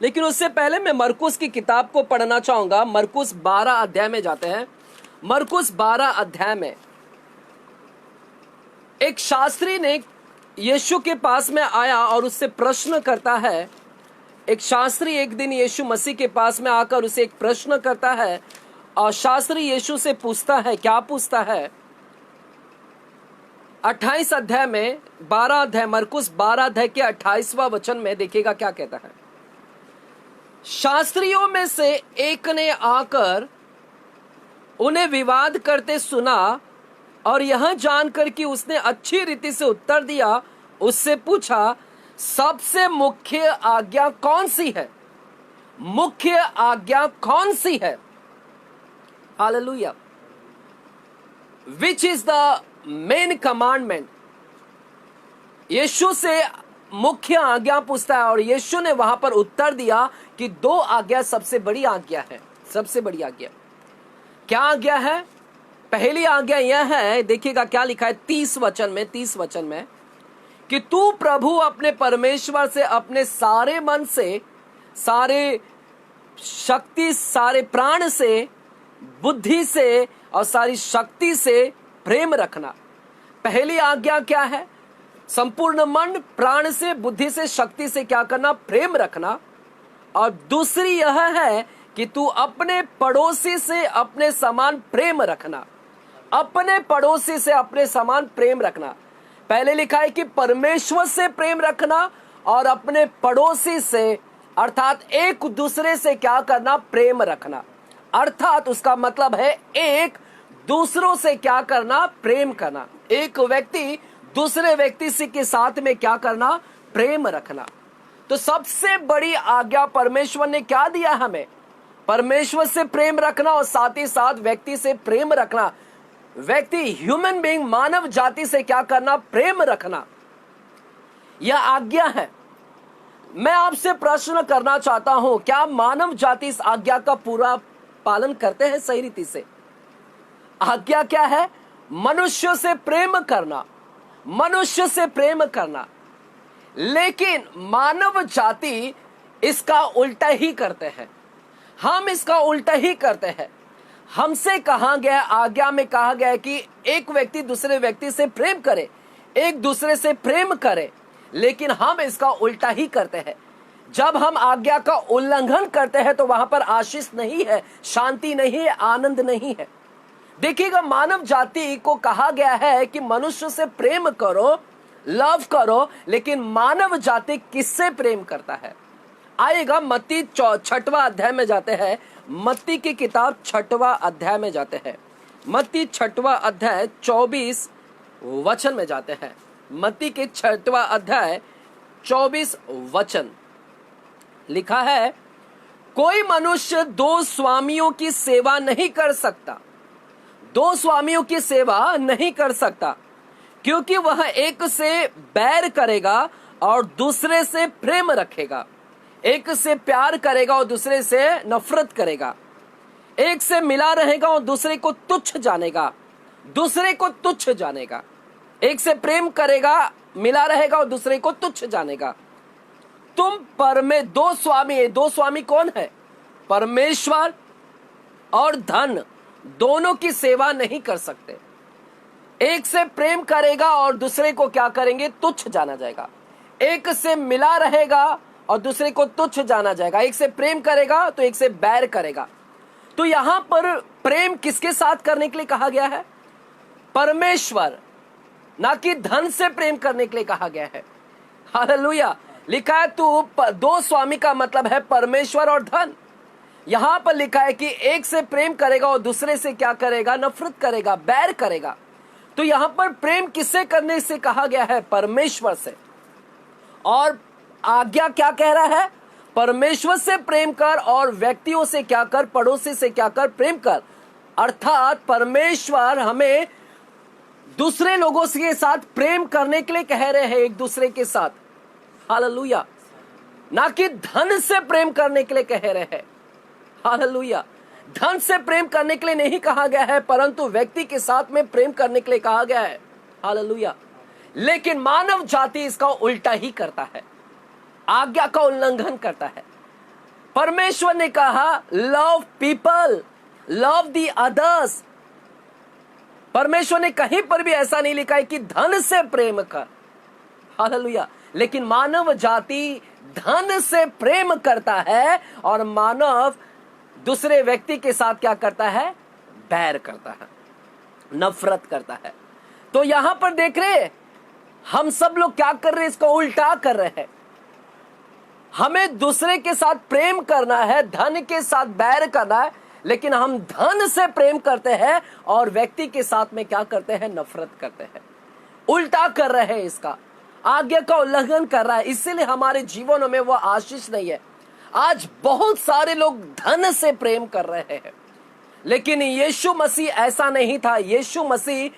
लेकिन उससे पहले मैं मरकुस की किताब को पढ़ना चाहूंगा। मरकुस 12 अध्याय में जाते हैं। मरकुस 12 अध्याय में एक शास्त्री ने यीशु के पास में आया और उससे प्रश्न करता है। एक शास्त्री एक दिन यीशु मसीह के पास में आकर उसे एक प्रश्न करता है और शास्त्री यीशु से पूछता है, क्या पूछता है? 28 अध्याय में, 12 अध्याय, मरकुस 12 अध्याय के 28वां वचन में देखिएगा क्या कहता है। शास्त्रियों में से एक ने आकर उन्हें विवाद करते सुना और यह जानकर कि उसने अच्छी रीति से उत्तर दिया, उससे पूछा, सबसे मुख्य आज्ञा कौन सी है? मुख्य आज्ञा कौन सी है? Hallelujah. Which is the main commandment? यीशु से मुख्य आज्ञा पूछता है और यीशु ने वहां पर उत्तर दिया कि 2 आज्ञा सबसे बड़ी आज्ञा है। सबसे बड़ी आज्ञा क्या आज्ञा है? पहली आज्ञा यह है, देखिएगा क्या लिखा है 30 वचन में कि तू प्रभु अपने परमेश्वर से अपने सारे मन से, सारे शक्ति, सारे प्राण से, बुद्धि से और सारी शक्ति से प्रेम रखना। पहली आज्ञा क्या है? संपूर्ण मन, प्राण से, बुद्धि से, शक्ति से क्या करना? प्रेम रखना। और दूसरी यह है कि तू अपने पड़ोसी से अपने समान प्रेम रखना। अपने पड़ोसी से अपने समान प्रेम रखना। पहले लिखा है कि परमेश्वर से प्रेम रखना और अपने पड़ोसी से, अर्थात एक दूसरे से क्या करना? प्रेम रखना। अर्थात उसका मतलब है एक दूसरों से क्या करना? प्रेम करना। एक व्यक्ति दूसरे व्यक्ति से के साथ में क्या करना? प्रेम रखना। तो सबसे बड़ी आज्ञा परमेश्वर ने क्या दिया हमें? परमेश्वर से प्रेम रखना और साथ ही साथ व्यक्ति से प्रेम रखना। व्यक्ति, ह्यूमन बीइंग, मानव जाति से क्या करना? प्रेम रखना। यह आज्ञा है। मैं आपसे प्रश्न करना चाहता हूं, क्या मानव जाति इस आज्ञा का पूरा पालन करते हैं सही रीति से? आज्ञा क्या है? मनुष्य से प्रेम करना, मनुष्य से प्रेम करना। लेकिन मानव जाति इसका उल्टा ही करते हैं। हम इसका उल्टा ही करते हैं। हमसे कहा गया, आज्ञा में कहा गया है कि एक व्यक्ति दूसरे व्यक्ति से प्रेम करे, एक दूसरे से प्रेम करे, लेकिन हम इसका उल्टा ही करते हैं। जब हम आज्ञा का उल्लंघन करते हैं तो वहां पर आशीष नहीं है, शांति नहीं है, आनंद नहीं है। देखिएगा, मानव जाति को कहा गया है कि मनुष्य से प्रेम करो, लव करो, लेकिन मानव जाति किससे प्रेम करता है? आएगा मत्ती 6वां अध्याय में जाते हैं, मत्ती की किताब 6वां अध्याय में जाते हैं, मत्ती 6वां अध्याय 24 वचन में जाते हैं। मत्ती के 6वां अध्याय 24 वचन लिखा है, कोई मनुष्य दो स्वामियों की सेवा नहीं कर सकता, दो स्वामियों की सेवा नहीं कर सकता, क्योंकि वह एक से बैर करेगा और दूसरे से प्रेम रखेगा, एक से प्यार करेगा और दूसरे से नफरत करेगा, एक से मिला रहेगा और दूसरे को तुच्छ जानेगा, दूसरे को तुच्छ जानेगा। एक से प्रेम करेगा, मिला रहेगा और दूसरे को तुच्छ जानेगा। तुम दो स्वामी कौन है? परमेश्वर और धन, दोनों की सेवा नहीं कर सकते। एक से प्रेम करेगा और दूसरे को क्या करेंगे? तुच्छ जाना जाएगा। एक से मिला रहेगा और दूसरे को तुच्छ जाना जाएगा। एक से प्रेम करेगा तो एक से बैर करेगा। तो यहां पर प्रेम किसके साथ करने के लिए कहा गया है? परमेश्वर, ना कि धन से प्रेम करने के लिए कहा गया है। हालेलुया। लिखा है तू दो स्वामी का मतलब है परमेश्वर और धन। यहां पर लिखा है कि एक से प्रेम करेगा और दूसरे से क्या करेगा? नफरत करेगा, बैर करेगा। तो यहां पर प्रेम किससे करने से कहा गया है? परमेश्वर से। और आज्ञा क्या कह रहा है? परमेश्वर से प्रेम कर और व्यक्तियों से क्या कर? पड़ोसी से क्या कर? प्रेम कर। अर्थात परमेश्वर हमें दूसरे लोगों के साथ प्रेम करने के लिए कह रहे हैं, एक दूसरे के साथ। हालेलुया। ना कि धन से प्रेम करने के लिए कह रहे हैं। हालेलुया। धन से प्रेम करने के लिए नहीं कहा गया है, परंतु व्यक्ति के साथ में प्रेम करने के लिए कहा गया है। हालेलुया। लेकिन मानव जाति इसका उल्टा ही करता है, आज्ञा का उल्लंघन करता है। परमेश्वर ने कहा love people, love the others. परमेश्वर ने कहीं पर भी ऐसा नहीं लिखा है कि धन से प्रेम कर। हालेलुया। लेकिन मानव जाति धन से प्रेम करता है और मानव दूसरे व्यक्ति के साथ क्या करता है? बैर करता है, नफरत करता है। तो यहां पर देख रहे हम सब लोग क्या कर रहे हैं? इसको उल्टा कर रहे हैं। हमें दूसरे के साथ प्रेम करना है, धन के साथ बैर करना है, लेकिन हम धन से प्रेम करते हैं और व्यक्ति के साथ में क्या करते हैं? नफरत करते हैं। उल्टा कर रहे हैं, इसका आज्ञा का उल्लंघन कर रहा है। इसीलिए हमारे जीवनों में वो आशीष नहीं है। आज बहुत सारे लोग धन से प्रेम कर रहे हैं, लेकिन यीशु मसीह ऐसा नहीं था। यीशु मसीह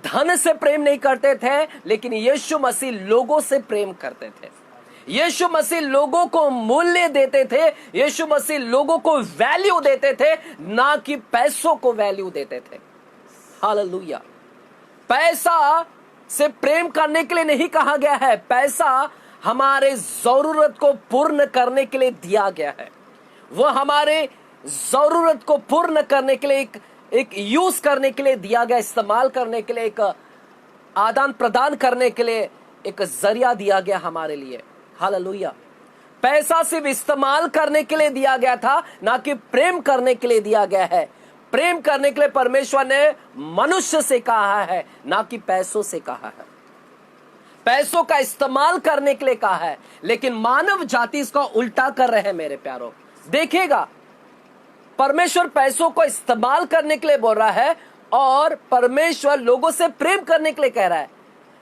धन से प्रेम नहीं करते थे, लेकिन यीशु मसीह लोगों से प्रेम करते थे। यीशु मसीह लोगों को मूल्य देते थे। यीशु मसीह लोगों को वैल्यू देते थे, ना कि पैसों को वैल्यू देते थे। हालेलुया। पैसा से प्रेम करने के लिए नहीं कहा गया है। पैसा हमारे जरूरत को पूर्ण करने के लिए दिया गया है। वो हमारे जरूरत को पूर्ण करने के लिए एक यूज करने के लिए दिया गया, इस्तेमाल करने के लिए, एक आदान प्रदान करने के लिए एक जरिया दिया गया हमारे लिए। हालेलुया। पैसा सिर्फ इस्तेमाल करने के लिए दिया गया था, ना कि प्रेम करने के लिए दिया गया है। प्रेम करने के लिए परमेश्वर ने मनुष्य से कहा है, ना कि पैसों से कहा है। पैसों का इस्तेमाल करने के लिए कहा है, लेकिन मानव जाति इसका उल्टा कर रहे हैं। मेरे प्यारों, देखिएगा, परमेश्वर पैसों को इस्तेमाल करने के लिए बोल रहा है और परमेश्वर लोगों से प्रेम करने के लिए कह रहा है।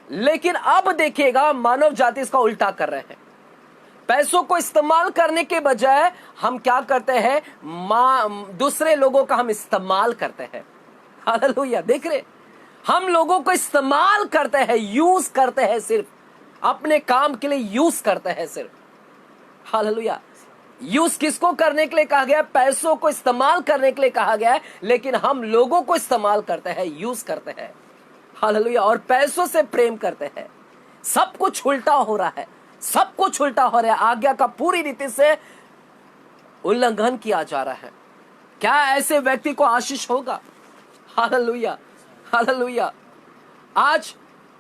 लेकिन अब देखिएगा, मानव जाति इसका उल्टा कर रहे हैं। पैसों को इस्तेमाल करने के बजाय हम क्या करते हैं? दूसरे लोगों का हम इस्तेमाल करते हैं। हालेलुया। देख रहे, हम लोगों को इस्तेमाल करते हैं, यूज करते हैं, सिर्फ अपने काम के लिए यूज करते हैं सिर्फ। हालेलुया। यूज किसको करने के लिए कहा गया? पैसों को इस्तेमाल करने के लिए कहा गया है, लेकिन हम लोगों को इस्तेमाल करते हैं, यूज करते हैं। हालेलुया। और पैसों से प्रेम करते हैं। सब कुछ उल्टा हो रहा है, सब कुछ उल्टा हो रहा है। आज्ञा का पूरी रीति से उल्लंघन किया जा रहा है। क्या ऐसे व्यक्ति को आशीष होगा? हालेलुया। हालेलुया। आज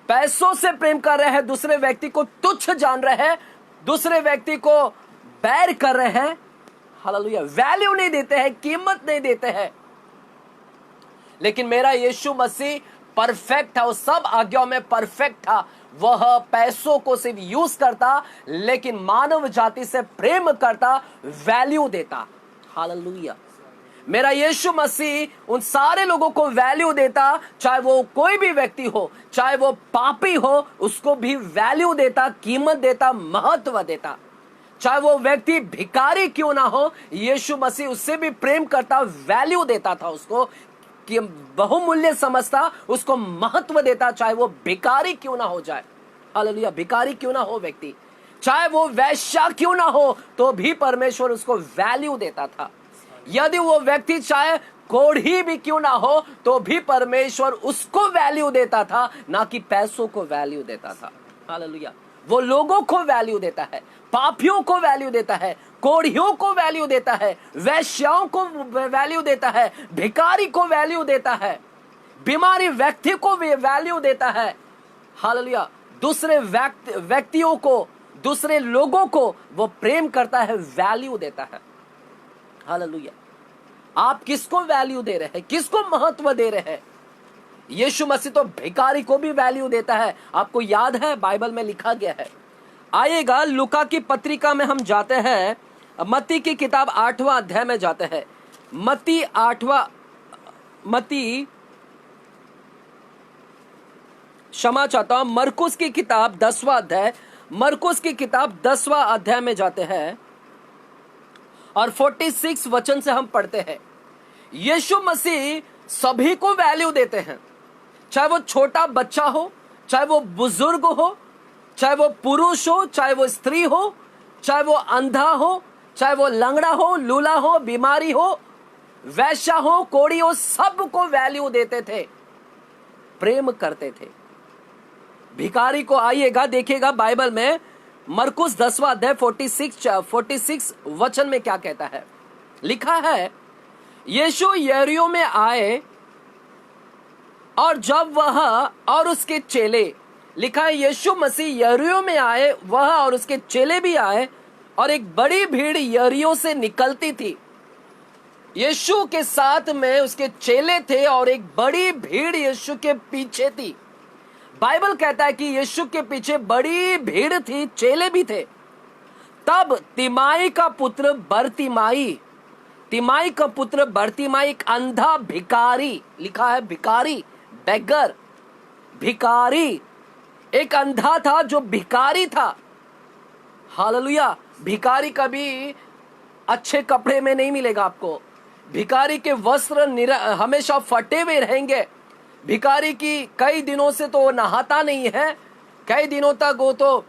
पैसों से प्रेम कर रहे हैं, दूसरे व्यक्ति को तुच्छ जान रहे हैं, दूसरे व्यक्ति को बैर कर रहे हैं, हालेलुया, वैल्यू नहीं देते हैं, कीमत नहीं देते हैं। लेकिन मेरा यीशु मसीह परफेक्ट था, वो सब आज्ञाओं में परफेक्ट था। वह पैसों को सिर्फ यूज करता, लेकिन मानव जाति से प्रेम करता, वैल्यू देता। हालेलुया। मेरा यीशु मसीह उन सारे लोगों को वैल्यू देता, चाहे वो कोई भी व्यक्ति हो, चाहे वो पापी हो, उसको भी वैल्यू देता, कीमत देता, महत्व देता। चाहे वो व्यक्ति भिखारी क्यों ना हो, यीशु मसीह उससे भी प्रेम करता, वैल्यू देता था उसको, कि बहुमूल्य समझता, उसको महत्व देता, चाहे वो भिखारी क्यों ना हो जाए। हालेलुया। भिखारी क्यों ना हो व्यक्ति, चाहे वो वैश्या क्यों ना हो, तो भी परमेश्वर उसको वैल्यू देता था। यदि वो व्यक्ति चाहे कोढ़ी भी क्यों ना हो, तो भी परमेश्वर उसको वैल्यू देता था, ना कि पैसों को वैल्यू देता था। हालेलुया। वो लोगों को वैल्यू देता है, पापियों को वैल्यू देता है, कोढ़ियों को वैल्यू देता है, वैश्याओं को वैल्यू देता है, भिखारी को वैल्यू देता है, बीमारी व्यक्ति को वैल्यू देता है। हालेलुया। दूसरे व्यक्तियों को, दूसरे लोगों को वो प्रेम करता है, वैल्यू देता है। हालेलुया। आप किसको वैल्यू दे रहे हैं, किसको महत्व दे रहे हैं? यीशु मसीह तो भिखारी को भी वैल्यू देता है। आपको याद है, बाइबल में लिखा गया है। आइएगा लूका की पत्रिका में हम जाते हैं, मत्ती की किताब 8वां अध्याय में जाते हैं। क्षमा चाहता हूं, मरकुस की किताब 10वां अध्याय, मरकुस की किताब 10वां अध्याय में जाते हैं और 46 वचन से हम पढ़ते हैं। यीशु मसीह सभी को वैल्यू देते हैं, चाहे वो छोटा बच्चा हो, चाहे वो बुजुर्ग हो, चाहे वो पुरुष हो, चाहे वो स्त्री हो, चाहे वो अंधा हो, चाहे वो लंगड़ा हो, लूला हो, बीमारी हो, वैश्या हो, कोढ़ी हो, सबको वैल्यू देते थे, प्रेम करते थे। भिखारी को आइएगा देखिएगा बाइबल में, मरकुस 10वां अध्याय 46 वचन में क्या कहता है। लिखा है, यीशु यरीहो में आए और जब वह और उसके चेले, लिखा है यीशु मसीह यरीहो में आए, वह और उसके चेले भी आए, और एक बड़ी भीड़ यरीहो से निकलती थी। यीशु के साथ में उसके चेले थे और एक बड़ी भीड़ यीशु के पीछे थी। बाइबल कहता है कि यीशु के पीछे बड़ी भीड़ थी, चेले भी थे। तब तिमाई का पुत्र बरतिमाई, तिमाई का पुत्र बरतिमाई एक अंधा भिखारी, लिखा है भिखारी, बेगर, भिखारी, एक अंधा था जो भिखारी था। हालेलुया। भिखारी कभी अच्छे कपड़े में नहीं मिलेगा आपको। भिखारी के वस्त्र हमेशा फटे हुए रहेंगे। भिखारी की कई दिनों से तो वो नहाता नहीं है, कई दिनों तक वो तो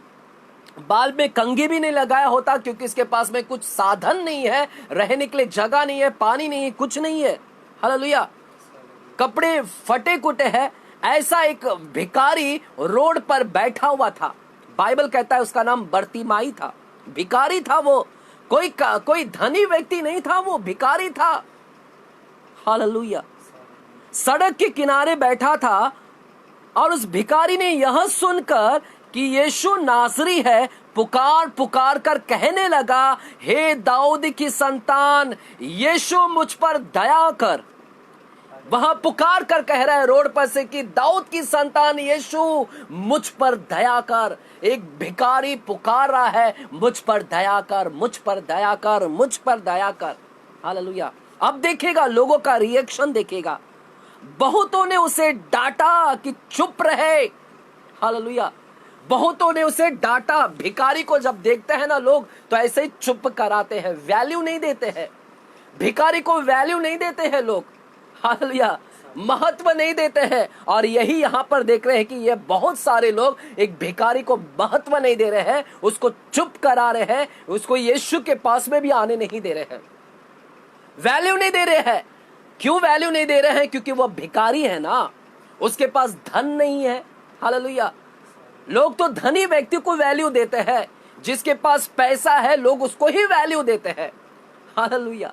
बाल में कंघी भी नहीं लगाया होता, क्योंकि इसके पास में कुछ साधन नहीं है, रहने के लिए जगह नहीं है, पानी नहीं है, कुछ नहीं है। हालेलुया। कपड़े फटे कुटे हैं। ऐसा एक भिखारी रोड पर बैठा हुआ था। बाइबल कहता है उसका नाम बरतिमाई था, भिखारी था वो, कोई धनी व्यक्ति नहीं था, वो भिखारी था। हालेलुया। सड़क के किनारे बैठा था और उस भिखारी ने यह सुनकर कि यीशु नासरी है, पुकार पुकार कर कहने लगा, हे दाऊद की संतान, यीशु मुझ पर दया कर। वह पुकार कर कह रहा है रोड पर से कि दाऊद की संतान यीशु मुझ पर दया कर। एक भिखारी पुकार रहा है, मुझ पर दया कर, मुझ पर दया कर, मुझ पर दया कर। हालेलुया। अब देखिएगा लोगों का रिएक्शन देखिएगा। बहुतों ने उसे डांटा कि चुप रहे। हालेलुया। बहुतों ने उसे डांटा। भिखारी को जब देखते हैं ना लोग, तो ऐसे ही चुप कराते हैं, वैल्यू नहीं देते हैं। भिखारी को वैल्यू नहीं देते हैं लोग। हालेलुया। महत्व नहीं देते हैं। और यही यहाँ पर देख रहे हैं कि ये बहुत सारे लोग एक भिखारी को महत्व नहीं दे रहे हैं, उसको चुप करा रहे हैं, उसको यीशु के पास में भी आने नहीं दे रहे हैं, वैल्यू नहीं दे रहे हैं। क्यों वैल्यू नहीं दे रहे हैं? क्योंकि वो भिखारी है ना, उसके पास धन नहीं है। हालेलुया। लोग तो धनी व्यक्ति को वैल्यू देते हैं, जिसके पास पैसा है लोग उसको ही वैल्यू देते हैं। हालेलुया।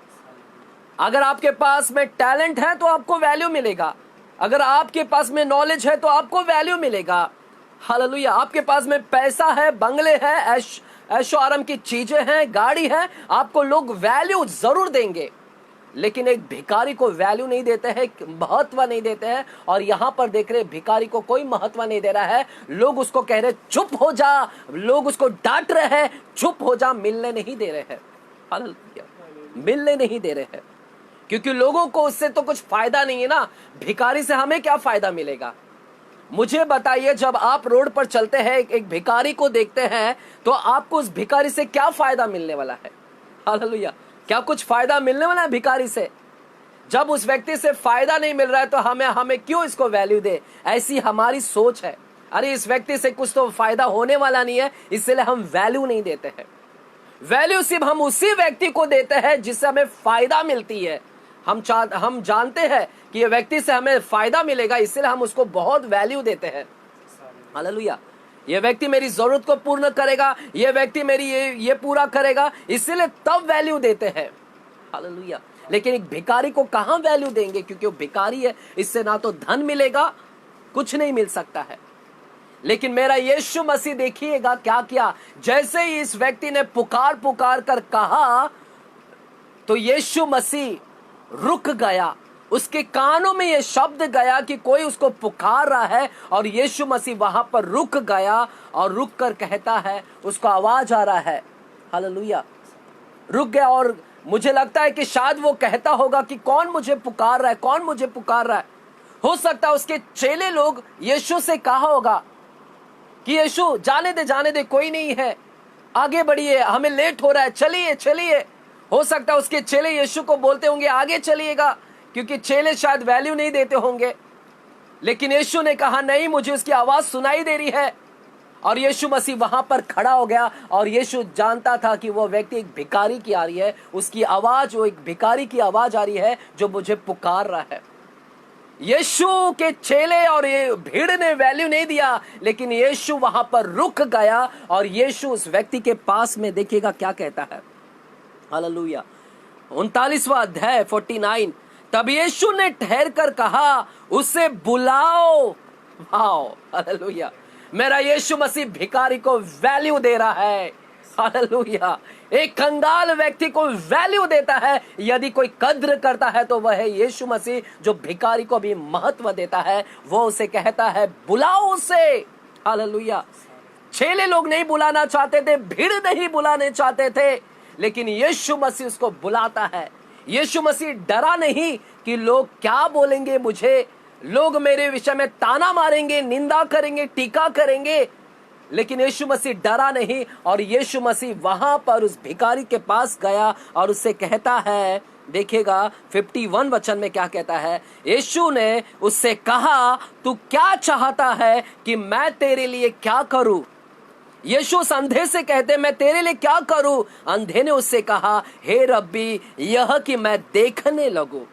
अगर आपके पास में टैलेंट है तो आपको वैल्यू मिलेगा, अगर आपके पास में नॉलेज है तो आपको वैल्यू मिलेगा। हालेलुया। आपके पास में पैसा है, बंगले है, ऐशो आराम की चीजें हैं, गाड़ी है, आपको लोग वैल्यू जरूर देंगे, लेकिन एक भिखारी को वैल्यू नहीं देते हैं, महत्व नहीं देते हैं। और यहां पर देख रहे भिखारी को कोई महत्व नहीं दे रहा है। लोग उसको कह रहे चुप हो जा, लोग उसको डांट रहे हैं चुप हो जा, मिलने नहीं दे रहे हैं। हालेलुया, मिलने नहीं दे रहे हैं, क्योंकि लोगों को उससे तो कुछ फायदा नहीं है ना। भिखारी से हमें क्या फायदा मिलेगा? मुझे बताइए, जब आप रोड पर चलते हैं, एक भिखारी को देखते हैं, तो आपको उस भिखारी से क्या फायदा मिलने वाला है? हालेलुया, क्या कुछ फायदा मिलने वाला है भिखारी से? जब उस व्यक्ति से फायदा नहीं मिल रहा है तो हमें क्यों इसको वैल्यू दे? ऐसी हमारी सोच है। अरे इस व्यक्ति से कुछ तो फायदा होने वाला नहीं है, इसलिए हम वैल्यू नहीं देते हैं। वैल्यू सिर्फ हम उसी व्यक्ति को देते हैं जिससे हमें फायदा मिलती है। हम जानते हैं कि ये व्यक्ति से हमें फायदा मिलेगा, इसलिए हम उसको बहुत वैल्यू देते हैं। हालेलुया, ये व्यक्ति मेरी जरूरत को पूर्ण करेगा, ये व्यक्ति मेरी ये पूरा करेगा, इसलिए तब वैल्यू देते हैं। हालेलुया, लेकिन एक भिखारी को कहां वैल्यू देंगे? क्योंकि वो भिखारी है, इससे ना तो धन मिलेगा, कुछ नहीं मिल सकता है। लेकिन मेरा यीशु मसीह देखिएगा क्या किया। जैसे ही इस व्यक्ति ने पुकार पुकार कर कहा, तो यीशु मसीह रुक गया। उसके कानों में यह शब्द गया कि कोई उसको पुकार रहा है, और यीशु मसीह वहां पर रुक गया और रुक कर कहता है, उसको आवाज आ रहा है। हालेलुया, रुक गया। और मुझे लगता है कि शायद वो कहता होगा कि कौन मुझे पुकार रहा है, कौन मुझे पुकार रहा है। हो सकता है उसके चेले लोग यीशु से कहा होगा कि यीशु जाने दे, कोई नहीं है, आगे बढ़िए, हमें लेट हो रहा है, चलिए चलिए। हो सकता है उसके चेले यीशु को बोलते होंगे आगे चलिएगा, क्योंकि चेले शायद वैल्यू नहीं देते होंगे। लेकिन यीशु ने कहा नहीं, मुझे उसकी आवाज सुनाई दे रही है। और यीशु मसीह वहां पर खड़ा हो गया, और यीशु जानता था कि वो व्यक्ति एक भिखारी की आ रही है, उसकी आवाज, वो एक भिखारी की आवाज आ रही है जो मुझे पुकार रहा है। यीशु के चेले और ये भीड़ ने वैल्यू नहीं दिया, लेकिन यीशु वहां पर रुक गया, और यीशु उस व्यक्ति के पास में देखिएगा क्या कहता है। हालेलुया, 39वां अध्याय 49। तब यीशु ने ठहर कर कहा, उसे बुलाओ। वाओ, हालेलुया, मेरा यीशु मसीह भिखारी को वैल्यू दे रहा है। हालेलुया, एक कंगाल व्यक्ति को वैल्यू देता है। यदि कोई कद्र करता है तो वह है यीशु मसीह, जो भिखारी को भी महत्व देता है। वो उसे कहता है बुलाओ उसे। हालेलुया, चेले लोग नहीं बुलाना चाहते थे, भीड़ नहीं बुलाने चाहते थे, लेकिन यीशु मसीह उसको बुलाता है। यीशु मसीह डरा नहीं कि लोग क्या बोलेंगे मुझे, लोग मेरे विषय में ताना मारेंगे, निंदा करेंगे, टीका करेंगे, लेकिन यीशु मसीह डरा नहीं। और यीशु मसीह वहां पर उस भिखारी के पास गया और उससे कहता है, देखिएगा 51 वचन में क्या कहता है। यीशु ने उससे कहा, तू क्या चाहता है कि मैं तेरे लिए क्या करूं? यीशु उस अंधे से कहते, मैं तेरे लिए क्या करूं? अंधे ने उससे कहा, हे रब्बी, यह कि मैं देखने लगूं।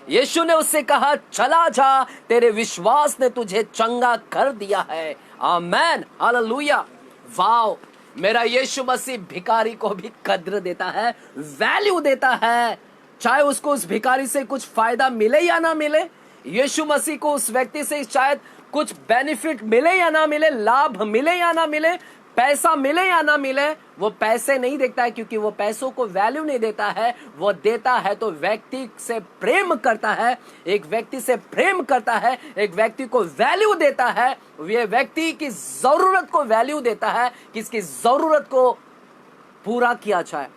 यीशु ने उससे कहा, चला जा, तेरे विश्वास ने तुझे चंगा कर दिया है। आमेन, हालेलुया। वाओ, मेरा यीशु मसीह भिखारी को भी कद्र देता है, वैल्यू देता है, चाहे उसको उस भिखारी से कुछ फायदा मिले या ना मिले। यीशु मसीह को उस व्यक्ति से शायद कुछ बेनिफिट मिले या ना मिले, लाभ मिले या ना मिले, पैसा मिले या ना मिले, वो पैसे नहीं देखता है, क्योंकि वो पैसों को वैल्यू नहीं देता है। वो देता है तो व्यक्ति से प्रेम करता है, एक व्यक्ति से प्रेम करता है, एक व्यक्ति को वैल्यू देता है। ये व्यक्ति की जरूरत को वैल्यू देता है, किसकी जरूरत को पूरा किया जाए।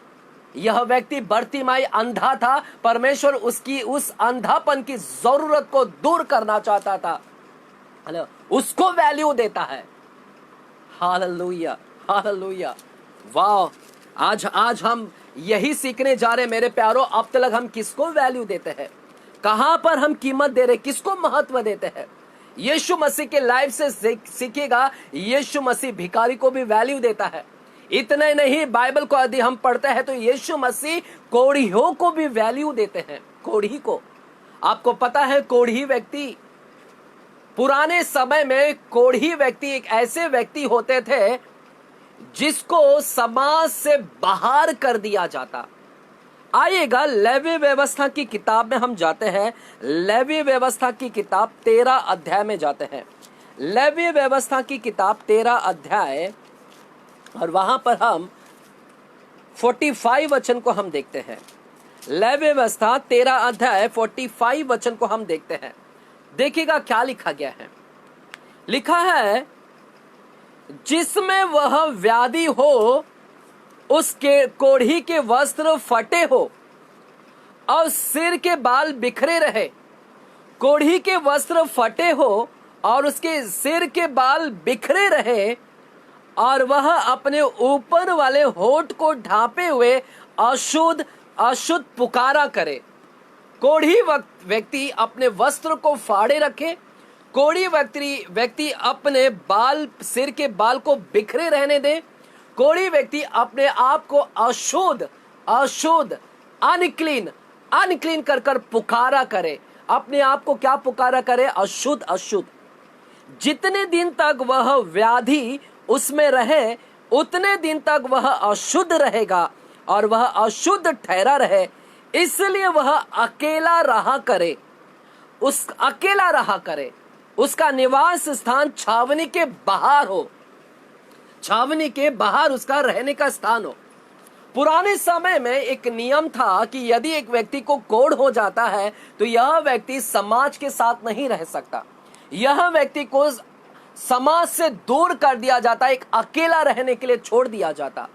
यह व्यक्ति बर्तिमाई अंधा था, परमेश्वर उसकी उस अंधापन की जरूरत को दूर करना चाहता था, उसको वैल्यू देता है। हालेलुया, हालेलुया, वाह। आज हम यही सीखने जा रहे मेरे प्यारों। अब तक हम किसको वैल्यू देते हैं, कहां पर हम कीमत दे रहे, किसको महत्व देते हैं? यीशु मसीह के लाइफ से सीखिएगा, यीशु मसीह भिखारी को भी वैल्यू देता है। इतने नहीं, बाइबल को यदि हम पढ़ते हैं तो यीशु मसीह कोढ़ियों को भी वैल्यू देते हैं। कोढ़ी को, आपको पता है कोढ़ी व्यक्ति, पुराने समय में कोढ़ी व्यक्ति एक ऐसे व्यक्ति होते थे जिसको समाज से बाहर कर दिया जाता। आइएगा लेवी व्यवस्था की किताब में हम जाते हैं। लेवी व्यवस्था की किताब 13 अध्याय में जाते हैं। लेवी व्यवस्था की किताब 13 अध्याय, और वहां पर हम 45 वचन को हम देखते हैं। लेवी व्यवस्था 13 अध्याय 45 वचन को हम देखते हैं। देखिएगा क्या लिखा गया है। लिखा है, जिसमें वह व्याधि हो उसके कोढ़ी के वस्त्र फटे हो और सिर के बाल बिखरे रहे। कोढ़ी के वस्त्र फटे हो और उसके सिर के बाल बिखरे रहे और वह अपने ऊपर वाले होठ को ढांपे हुए अशुद्ध अशुद्ध पुकारा करे। कोढ़ी व्यक्ति अपने वस्त्र को फाड़े रखे। कोढ़ी व्यक्ति अपने बाल, सिर के बाल को बिखरे रहने दे। कोढ़ी व्यक्ति अपने आप को अशुद्ध अशुद्ध अनक्लीन कर पुकारा करे। अपने आप को क्या पुकारा करे? अशुद्ध अशुद्ध। जितने दिन तक वह व्याधि उसमें रहे उतने दिन तक वह अशुद्ध रहेगा और वह अशुद्ध ठहरा रहे, इसलिए वह अकेला रहा करे। उसका निवास स्थान छावनी के बाहर हो। छावनी के बाहर उसका रहने का स्थान हो। पुराने समय में एक नियम था कि यदि एक व्यक्ति को कोढ़ हो जाता है तो यह व्यक्ति समाज के साथ नहीं रह सकता। यह व्यक्ति को समाज से दूर कर दिया जाता, एक अकेला रहने के लिए छोड़ दिया जाता।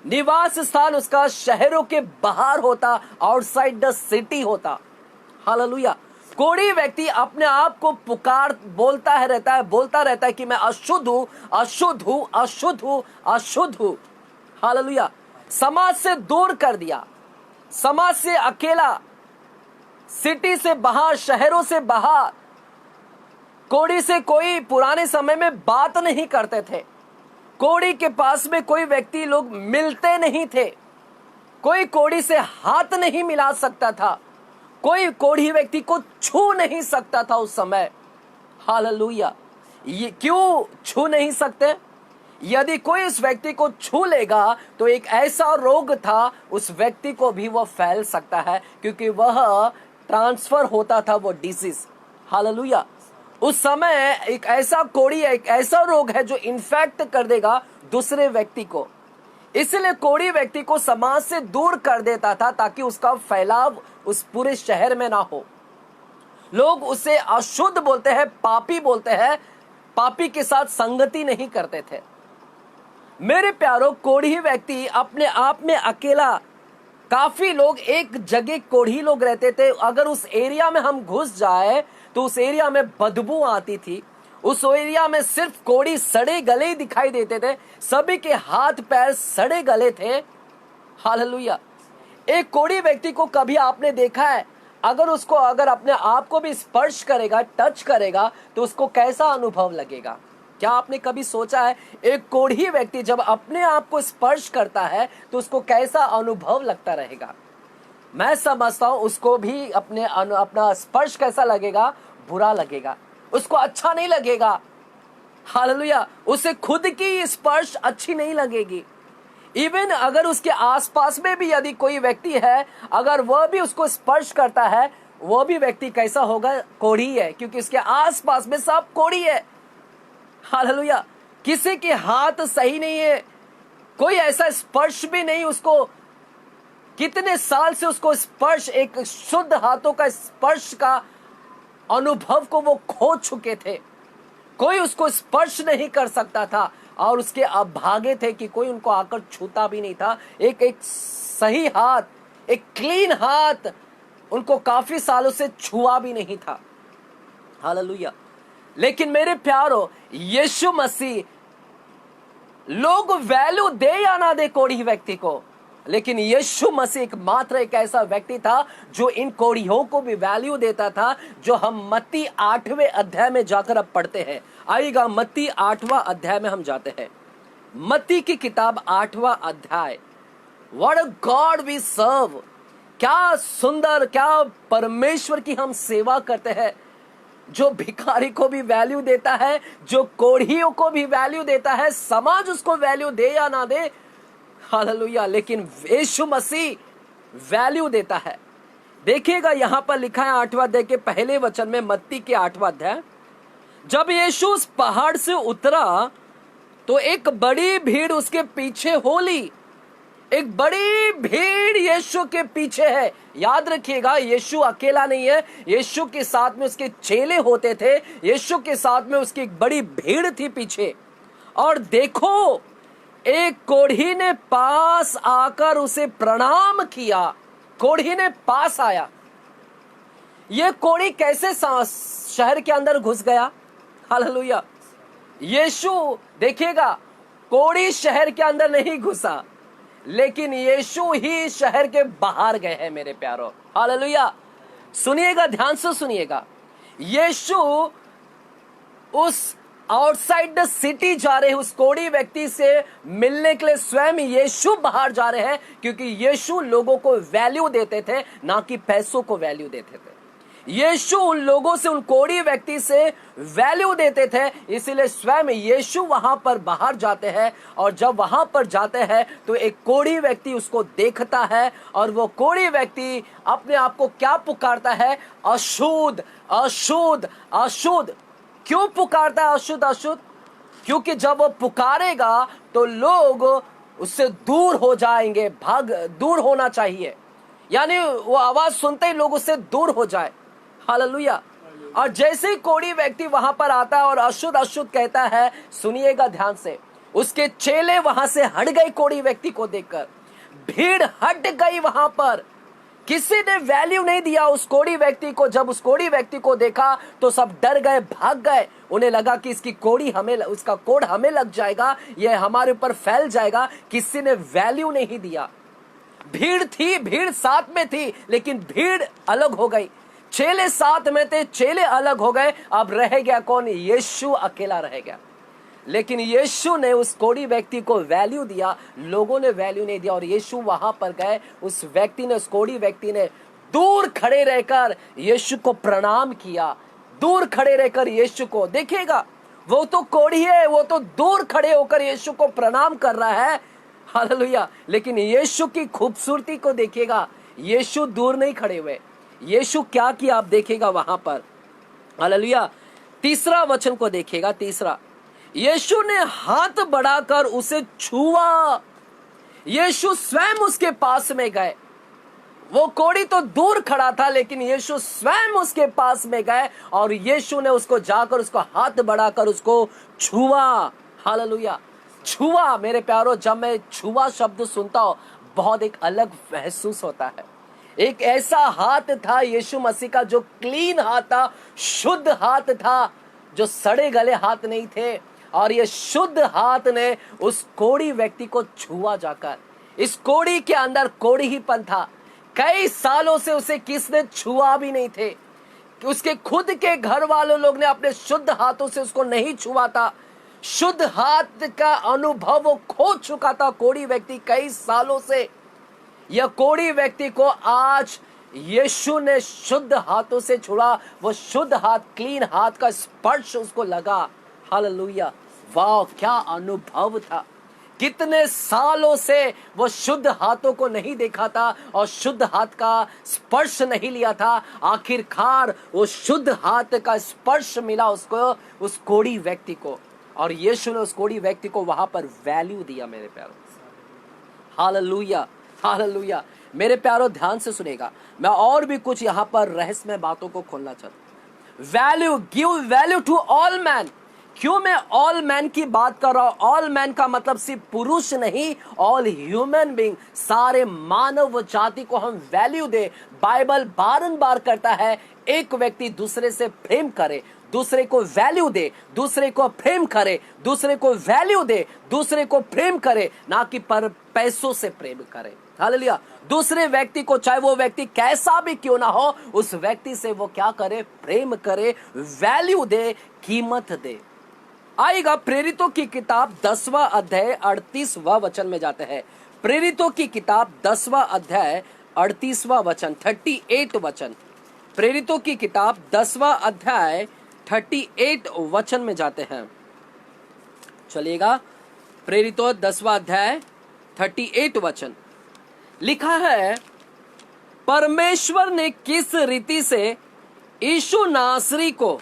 निवास स्थान उसका शहरों के बाहर होता, आउटसाइड द सिटी होता। हालेलुया। कोढ़ी व्यक्ति अपने आप को बोलता रहता है कि मैं अशुद्ध हूं। हालेलुया। समाज से दूर कर दिया, समाज से अकेला, सिटी से बाहर, शहरों से बाहर। कोढ़ी से कोई पुराने समय में बात नहीं करते थे। कोढ़ी के पास में कोई व्यक्ति लोग मिलते नहीं थे। कोई कोढ़ी से हाथ नहीं मिला सकता था। कोई कोढ़ी व्यक्ति को छू नहीं सकता था उस समय। हालेलुया। ये क्यों छू नहीं सकते? यदि कोई इस व्यक्ति को छू लेगा तो एक ऐसा रोग था, उस व्यक्ति को भी वह फैल सकता है, क्योंकि वह ट्रांसफर होता था, वो डिजीज। हालेलुया। उस समय एक ऐसा कोढ़ी है, एक ऐसा रोग है जो इन्फेक्ट कर देगा दूसरे व्यक्ति को। इसलिए कोढ़ी व्यक्ति को समाज से दूर कर देता था ताकि उसका फैलाव उस पूरे शहर में ना हो। लोग उसे अशुद्ध बोलते हैं, पापी बोलते हैं, पापी के साथ संगति नहीं करते थे। मेरे प्यारो, कोढ़ी व्यक्ति अपने आप में अकेला, काफी लोग एक जगह कोढ़ी लोग रहते थे। अगर उस एरिया में हम घुस जाए तो उस एरिया में बदबू आती थी। उस एरिया में सिर्फ कोढ़ी सड़े गले ही दिखाई देते थे। सभी के हाथ पैर सड़े गले थे। हालेलुया। एक कोढ़ी व्यक्ति को कभी आपने देखा है, अगर अपने आप को भी स्पर्श करेगा, टच करेगा, तो उसको कैसा अनुभव लगेगा? क्या आपने कभी सोचा है एक कोढ़ी व्यक्ति जब अपने आप को स्पर्श करता है तो उसको कैसा अनुभव लगता रहेगा? मैं समझता हूं उसको भी अपना स्पर्श कैसा लगेगा? बुरा लगेगा, उसको अच्छा नहीं लगेगा। हालेलुया। उसे खुद की स्पर्श अच्छी नहीं लगेगी। इवन अगर उसके आसपास में भी यदि कोई व्यक्ति है, अगर वह भी उसको स्पर्श करता है, वह भी व्यक्ति कैसा होगा? कोढ़ी है, क्योंकि उसके आसपास में सब कोढ़ी है। हालेलुया। किसी के हाथ सही नहीं है, कोई ऐसा स्पर्श भी नहीं उसको। कितने साल से उसको स्पर्श, एक शुद्ध हाथों का स्पर्श का अनुभव को वो खो चुके थे। कोई उसको स्पर्श नहीं कर सकता था और उसके अभागे थे कि कोई उनको आकर छूता भी नहीं था। एक सही हाथ, एक क्लीन हाथ उनको काफी सालों से छुआ भी नहीं था। हालेलुया। लेकिन मेरे प्यारो, यीशु मसीह, लोग वैल्यू दे या ना दे कोढ़ी व्यक्ति को, लेकिन यीशु मसीह एकमात्र एक ऐसा व्यक्ति था जो इन कोढ़ियों को भी वैल्यू देता था, जो हम मत्ती 8वें अध्याय में जाकर अब पढ़ते हैं। आइएगा, मत्ती 8वां अध्याय में हम जाते हैं। मत्ती की किताब 8वां अध्याय। What a God we serve. क्या सुंदर, क्या परमेश्वर की हम सेवा करते हैं, जो भिखारी को भी वैल्यू देता है, जो कोढ़ियों को भी वैल्यू देता है। समाज उसको वैल्यू दे या ना दे, हालेलुया, लेकिन यीशु मसीह वैल्यू देता है। देखिएगा, यहां पर लिखा है 8वां अध्याय के पहले वचन में, मत्ती के 8वां अध्याय। जब यीशु उस पहाड़ से उतरा तो एक बड़ी भीड़ उसके पीछे हो ली। एक बड़ी भीड़ यीशु के पीछे है। याद रखिएगा, यीशु अकेला नहीं है, यीशु के साथ में उसके चेले होते थे, यीशु के साथ में उसकी एक बड़ी भीड़ थी पीछे। और देखो, एक कोढ़ी ने पास आकर उसे प्रणाम किया। कोढ़ी ने पास आया। ये कोढ़ी कैसे शहर के अंदर घुस गया? हालेलुया। यीशु, देखिएगा, कोढ़ी शहर के अंदर नहीं घुसा, लेकिन यीशु ही शहर के बाहर गए हैं मेरे प्यारों। हालेलुया। सुनिएगा, ध्यान से सुनिएगा। यीशु उस आउटसाइड द सिटी जा रहे, उस कोढ़ी व्यक्ति से मिलने के लिए स्वयं यीशु बाहर जा रहे हैं, क्योंकि यीशु लोगों को वैल्यू देते थे, ना कि पैसों को वैल्यू देते थे। यीशु उन लोगों से, उन कोढ़ी व्यक्ति से वैल्यू देते थे, इसीलिए स्वयं यीशु वहां पर बाहर जाते हैं। और जब वहां पर जाते हैं तो एक कोढ़ी व्यक्ति उसको देखता है, और वो कोढ़ी व्यक्ति अपने आप को क्या पुकारता है? अशुद्ध, अशुद्ध, अशुद्ध। क्यों पुकारता है अशुद्ध, अशुद्ध? क्योंकि जब वो पुकारेगा तो लोग उससे दूर हो जाएंगे, दूर होना चाहिए, यानी वो आवाज सुनते ही लोग उससे दूर हो जाए। हालेलुया। और जैसे ही कोढ़ी व्यक्ति वहां पर आता है और अशुद्ध, अशुद्ध कहता है, सुनिएगा ध्यान से, उसके चेले वहां से हट गए। कोढ़ी व्यक्ति को देखकर भीड़ हट गई वहां पर। किसी ने वैल्यू नहीं दिया उस कोढ़ी व्यक्ति को। जब उस कोढ़ी व्यक्ति को देखा तो सब डर गए, भाग गए। उन्हें लगा कि इसकी कोढ़ी हमें, उसका कोढ़ हमें लग जाएगा, यह हमारे ऊपर फैल जाएगा। किसी ने वैल्यू नहीं दिया। भीड़ थी, भीड़ साथ में थी, लेकिन भीड़ अलग हो गई। चेले साथ में थे, चेले अलग हो गए। अब रह गया कौन? यीशु अकेला रह गया। लेकिन यीशु ने उस कोढ़ी व्यक्ति को वैल्यू दिया, लोगों ने वैल्यू नहीं दिया। और यीशु वहां पर गए, उस व्यक्ति ने, उस कोढ़ी व्यक्ति ने दूर खड़े रहकर यीशु को प्रणाम किया। दूर खड़े रहकर यीशु को, देखिएगा, वो तो कोढ़ी है, वो तो दूर खड़े होकर यीशु को प्रणाम कर रहा है। हालेलुया। लेकिन यीशु की खूबसूरती को देखिएगा, यीशु दूर नहीं खड़े हुए। यीशु क्या किया आप देखिएगा वहां पर। हालेलुया। तीसरा वचन को देखिएगा, तीसरा, यीशु ने हाथ बढ़ाकर उसे छुआ। यीशु स्वयं उसके पास में गए। वो कोढ़ी तो दूर खड़ा था, लेकिन यीशु स्वयं उसके पास में गए और यीशु ने उसको जाकर, उसको हाथ बढ़ाकर उसको छुआ। हालेलुया। छुआ, मेरे प्यारो, जब मैं छुआ शब्द सुनता हूं, बहुत एक अलग महसूस होता है। एक ऐसा हाथ था यीशु मसीह का जो क्लीन हाथ था, शुद्ध हाथ था, जो सड़े गले हाथ नहीं थे। और ये शुद्ध हाथ ने उस कोढ़ी व्यक्ति को छुआ जाकर। इस कोढ़ी के अंदर कोढ़ीपन था। कई सालों से उसे किसने छुआ भी नहीं थे। उसके खुद के घर वालों लोग ने अपने शुद्ध हाथों से उसको नहीं छुआ था। शुद्ध हाथ का अनुभव वो खो चुका था कोढ़ी व्यक्ति कई सालों से। यह कोढ़ी व्यक्ति को आज यीशु ने शुद्ध हाथों से छुआ। वो शुद्ध हाथ, क्लीन हाथ का स्पर्श उसको लगा। हालेलुया। वाह, क्या अनुभव था। कितने सालों से वो शुद्ध हाथों को नहीं देखा था और शुद्ध हाथ का स्पर्श नहीं लिया था। आखिरकार वो शुद्ध हाथ का स्पर्श मिला उसको, उस कोढ़ी व्यक्ति को, और यीशु ने उस कोढ़ी व्यक्ति को वहां पर वैल्यू दिया मेरे प्यारों। Hallelujah, hallelujah. मेरे प्यारों, ध्यान से सुनेगा, मैं और भी कुछ यहां पर रहस्यमय बातों को खोलना चाहता हूं। Value, give value to all man. क्यों मैं ऑल मैन की बात कर रहा हूं? ऑल मैन का मतलब सिर्फ पुरुष नहीं, ऑल ह्यूमन बीइंग, सारे मानव जाति को हम वैल्यू दे। बाइबल बारंबार करता है, एक व्यक्ति दूसरे से प्रेम करे, दूसरे को वैल्यू दे, दूसरे को प्रेम करे, दूसरे को वैल्यू दे, दूसरे को प्रेम करे, ना कि पर पैसों से प्रेम करे। हालेलुया। दूसरे व्यक्ति को, चाहे वो व्यक्ति कैसा भी क्यों ना हो, उस व्यक्ति से वो क्या करे? प्रेम करे, वैल्यू दे, कीमत दे। आएगा प्रेरितों की किताब 10वां अध्याय 38वां वचन में जाते हैं। प्रेरितों की किताब 10वां अध्याय 38वां वचन, 38 वचन। प्रेरितों की किताब 10वां अध्याय 38 वचन में जाते हैं। चलिएगा, प्रेरितों 10वां अध्याय 38 वचन लिखा है, परमेश्वर ने किस रीति से यीशु नासरी को,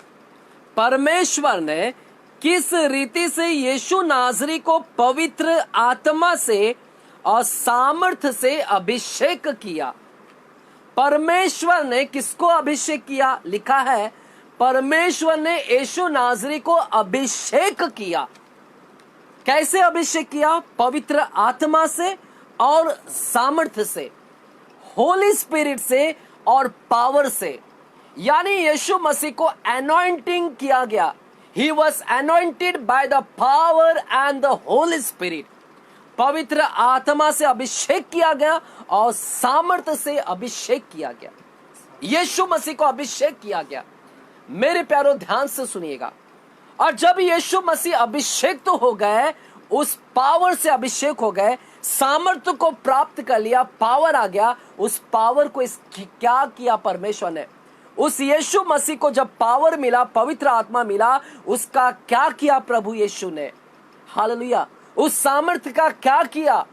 परमेश्वर ने किस रीति से यीशु नासरी को पवित्र आत्मा से और सामर्थ्य से अभिषेक किया। परमेश्वर ने किसको अभिषेक किया? लिखा है परमेश्वर ने यीशु नाज़री को अभिषेक किया। कैसे अभिषेक किया? पवित्र आत्मा से और सामर्थ्य से, होली स्पिरिट से और पावर से। यानी यीशु मसीह को अनॉइंटिंग किया गया। He was anointed by the power and the Holi spirit. पवित्र आत्मा से अभिषेक किया गया और सामर्थ्य से अभिषेक किया गया। यीशु मसीह को अभिषेक किया गया। मेरे प्यारो ध्यान से सुनिएगा। और जब यीशु मसीह अभिषेक तो हो गए, उस पावर से अभिषेक हो गए, सामर्थ्य को प्राप्त कर लिया, पावर आ गया। उस पावर को क्या किया परमेश्वर ने? उस यीशु मसीह को जब पावर मिला, पवित्र आत्मा मिला, उसका क्या किया प्रभु यीशु ने? हालेलुया। उस सामर्थ्य का क्या किया?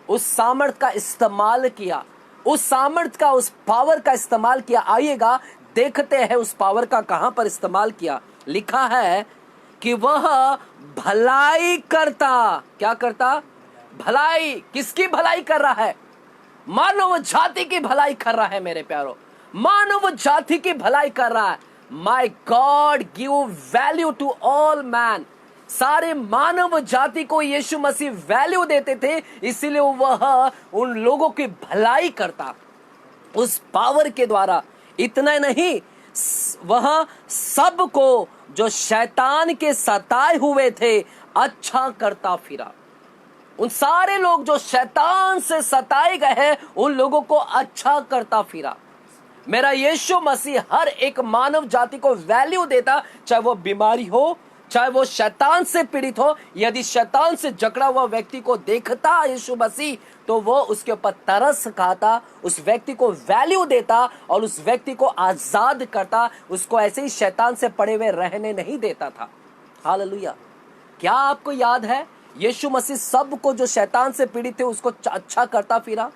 उस सामर्थ्य का इस्तेमाल किया। उस सामर्थ्य का, उस पावर का इस्तेमाल किया। आइएगा देखते हैं उस पावर का कहां पर इस्तेमाल किया। लिखा है कि वह भलाई करता। क्या करता? भलाई। किसकी भलाई कर रहा है? मानव जाति की भलाई कर रहा है मेरे प्यारो। मानव जाति की भलाई कर रहा है। My God give value to all man. सारे मानव जाति को यीशु मसीह वैल्यू देते थे, इसीलिए वह उन लोगों की भलाई करता उस पावर के द्वारा। इतना नहीं, वह सबको जो शैतान के सताए हुए थे अच्छा करता फिरा। उन सारे लोग जो शैतान से सताए गए हैं, उन लोगों को अच्छा करता फिरा। मेरा यीशु मसीह हर एक मानव जाति को वैल्यू देता, चाहे वो बीमारी हो, चाहे वो शैतान से पीड़ित हो। यदि शैतान से जकड़ा हुआ व्यक्ति को देखता यीशु मसीह, तो वो उसके ऊपर तरस खाता, उस व्यक्ति को वैल्यू देता और उस व्यक्ति को आजाद करता। उसको ऐसे ही शैतान से पड़े हुए रहने नहीं देता था। हालेलुया। क्या आपको याद है यीशु मसीह सबको जो शैतान से पीड़ित थे उसको अच्छा करता फिरा?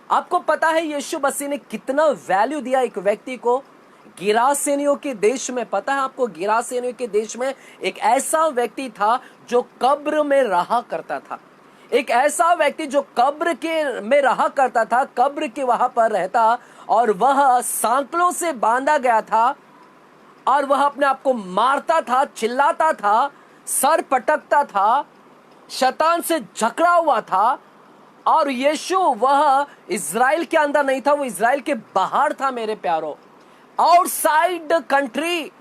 आपको पता है यीशु मसीह ने कितना वैल्यू दिया एक व्यक्ति को? गिरासेनियों के देश में, पता है आपको, गिरासेनियों के देश में एक ऐसा व्यक्ति था जो कब्र में रहा करता था। एक ऐसा व्यक्ति जो कब्र के में रहा करता था, कब्र के वहां पर रहता, और वह सांकलों से बांधा गया था और वह अपने आप को मारता था, चिल्लाता था, सर पटकता था, शैतान से जकड़ा हुआ था। और यीशु वह इज़राइल के अंदर नहीं था, वो इज़राइल के बाहर था मेरे प्यारो। आउटसाइड कंट्री,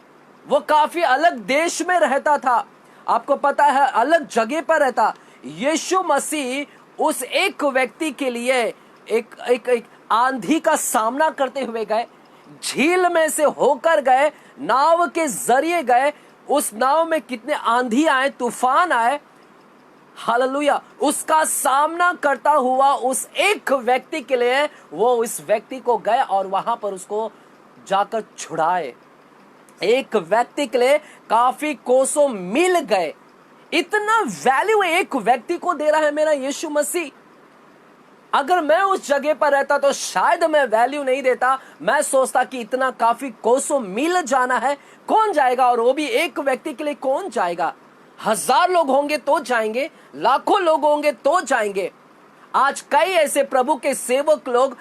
वो काफी अलग देश में रहता था। आपको पता है, अलग जगह पर रहता। यीशु मसीह उस एक व्यक्ति के लिए एक आंधी का सामना करते हुए गए, झील में से होकर गए, नाव के जरिए गए। उस नाव में कितने आंधी आए, तूफान आए, हालेलुया। उसका सामना करता हुआ उस एक व्यक्ति के लिए वो उस व्यक्ति को गए और वहां पर उसको जाकर छुड़ाए। एक व्यक्ति के लिए काफी कोसों मील गए। इतना वैल्यू एक व्यक्ति को दे रहा है मेरा यीशु मसीह। अगर मैं उस जगह पर रहता तो शायद मैं वैल्यू नहीं देता। मैं सोचता कि इतना काफी कोसों मील जाना है, कौन जाएगा? और वो भी एक व्यक्ति के लिए कौन जाएगा? 1000 लोग होंगे तो जाएंगे, लाखों लोग होंगे तो जाएंगे। आज कई ऐसे प्रभु के सेवक लोग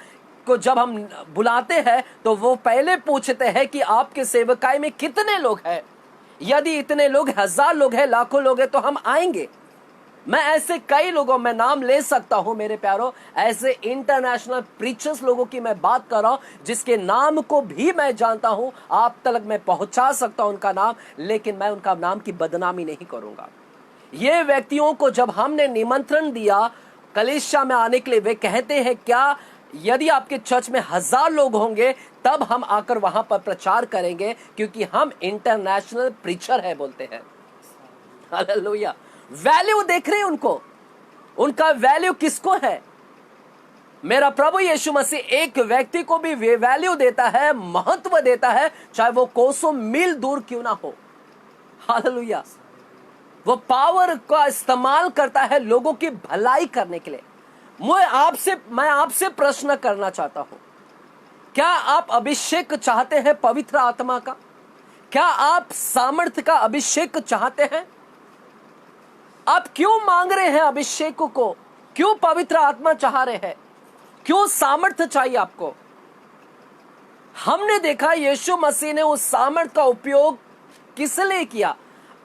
को जब हम बुलाते हैं तो वो पहले पूछते हैं कि आपके सेवकाई में कितने लोग हैं। यदि इतने लोग, 1000 लोग हैं, लाखों लोग हैं, तो हम आएंगे। मैं ऐसे कई लोगों में नाम ले सकता हूं मेरे प्यारो। ऐसे इंटरनेशनल प्रीचर्स लोगों की मैं बात कर रहा हूं जिसके नाम को भी मैं जानता हूं, आप तक मैं पहुंचा सकता हूं उनका नाम, लेकिन मैं उनका नाम की बदनामी नहीं करूंगा। ये व्यक्तियों को जब हमने निमंत्रण दिया कलीसिया में आने के लिए, वे कहते हैं क्या यदि आपके चर्च में 1000 लोग होंगे तब हम आकर वहां पर प्रचार करेंगे, क्योंकि हम इंटरनेशनल प्रीचर है बोलते हैं। हालेलुया। वैल्यू देख रहे हैं उनको, उनका वैल्यू किसको है? मेरा प्रभु यीशु मसीह एक व्यक्ति को भी वैल्यू देता है, महत्व देता है, चाहे वो कोसों मील दूर क्यों ना हो। हालेलुया। वो पावर का इस्तेमाल करता है लोगों की भलाई करने के लिए। मैं आपसे प्रश्न करना चाहता हूं, क्या आप अभिषेक चाहते हैं पवित्र आत्मा का? क्या आप सामर्थ्य का अभिषेक चाहते हैं? आप क्यों मांग रहे हैं अभिषेक को? क्यों पवित्र आत्मा चाह रहे हैं? क्यों सामर्थ्य चाहिए आपको? हमने देखा यीशु मसीह ने उस सामर्थ का उपयोग किस लिए किया।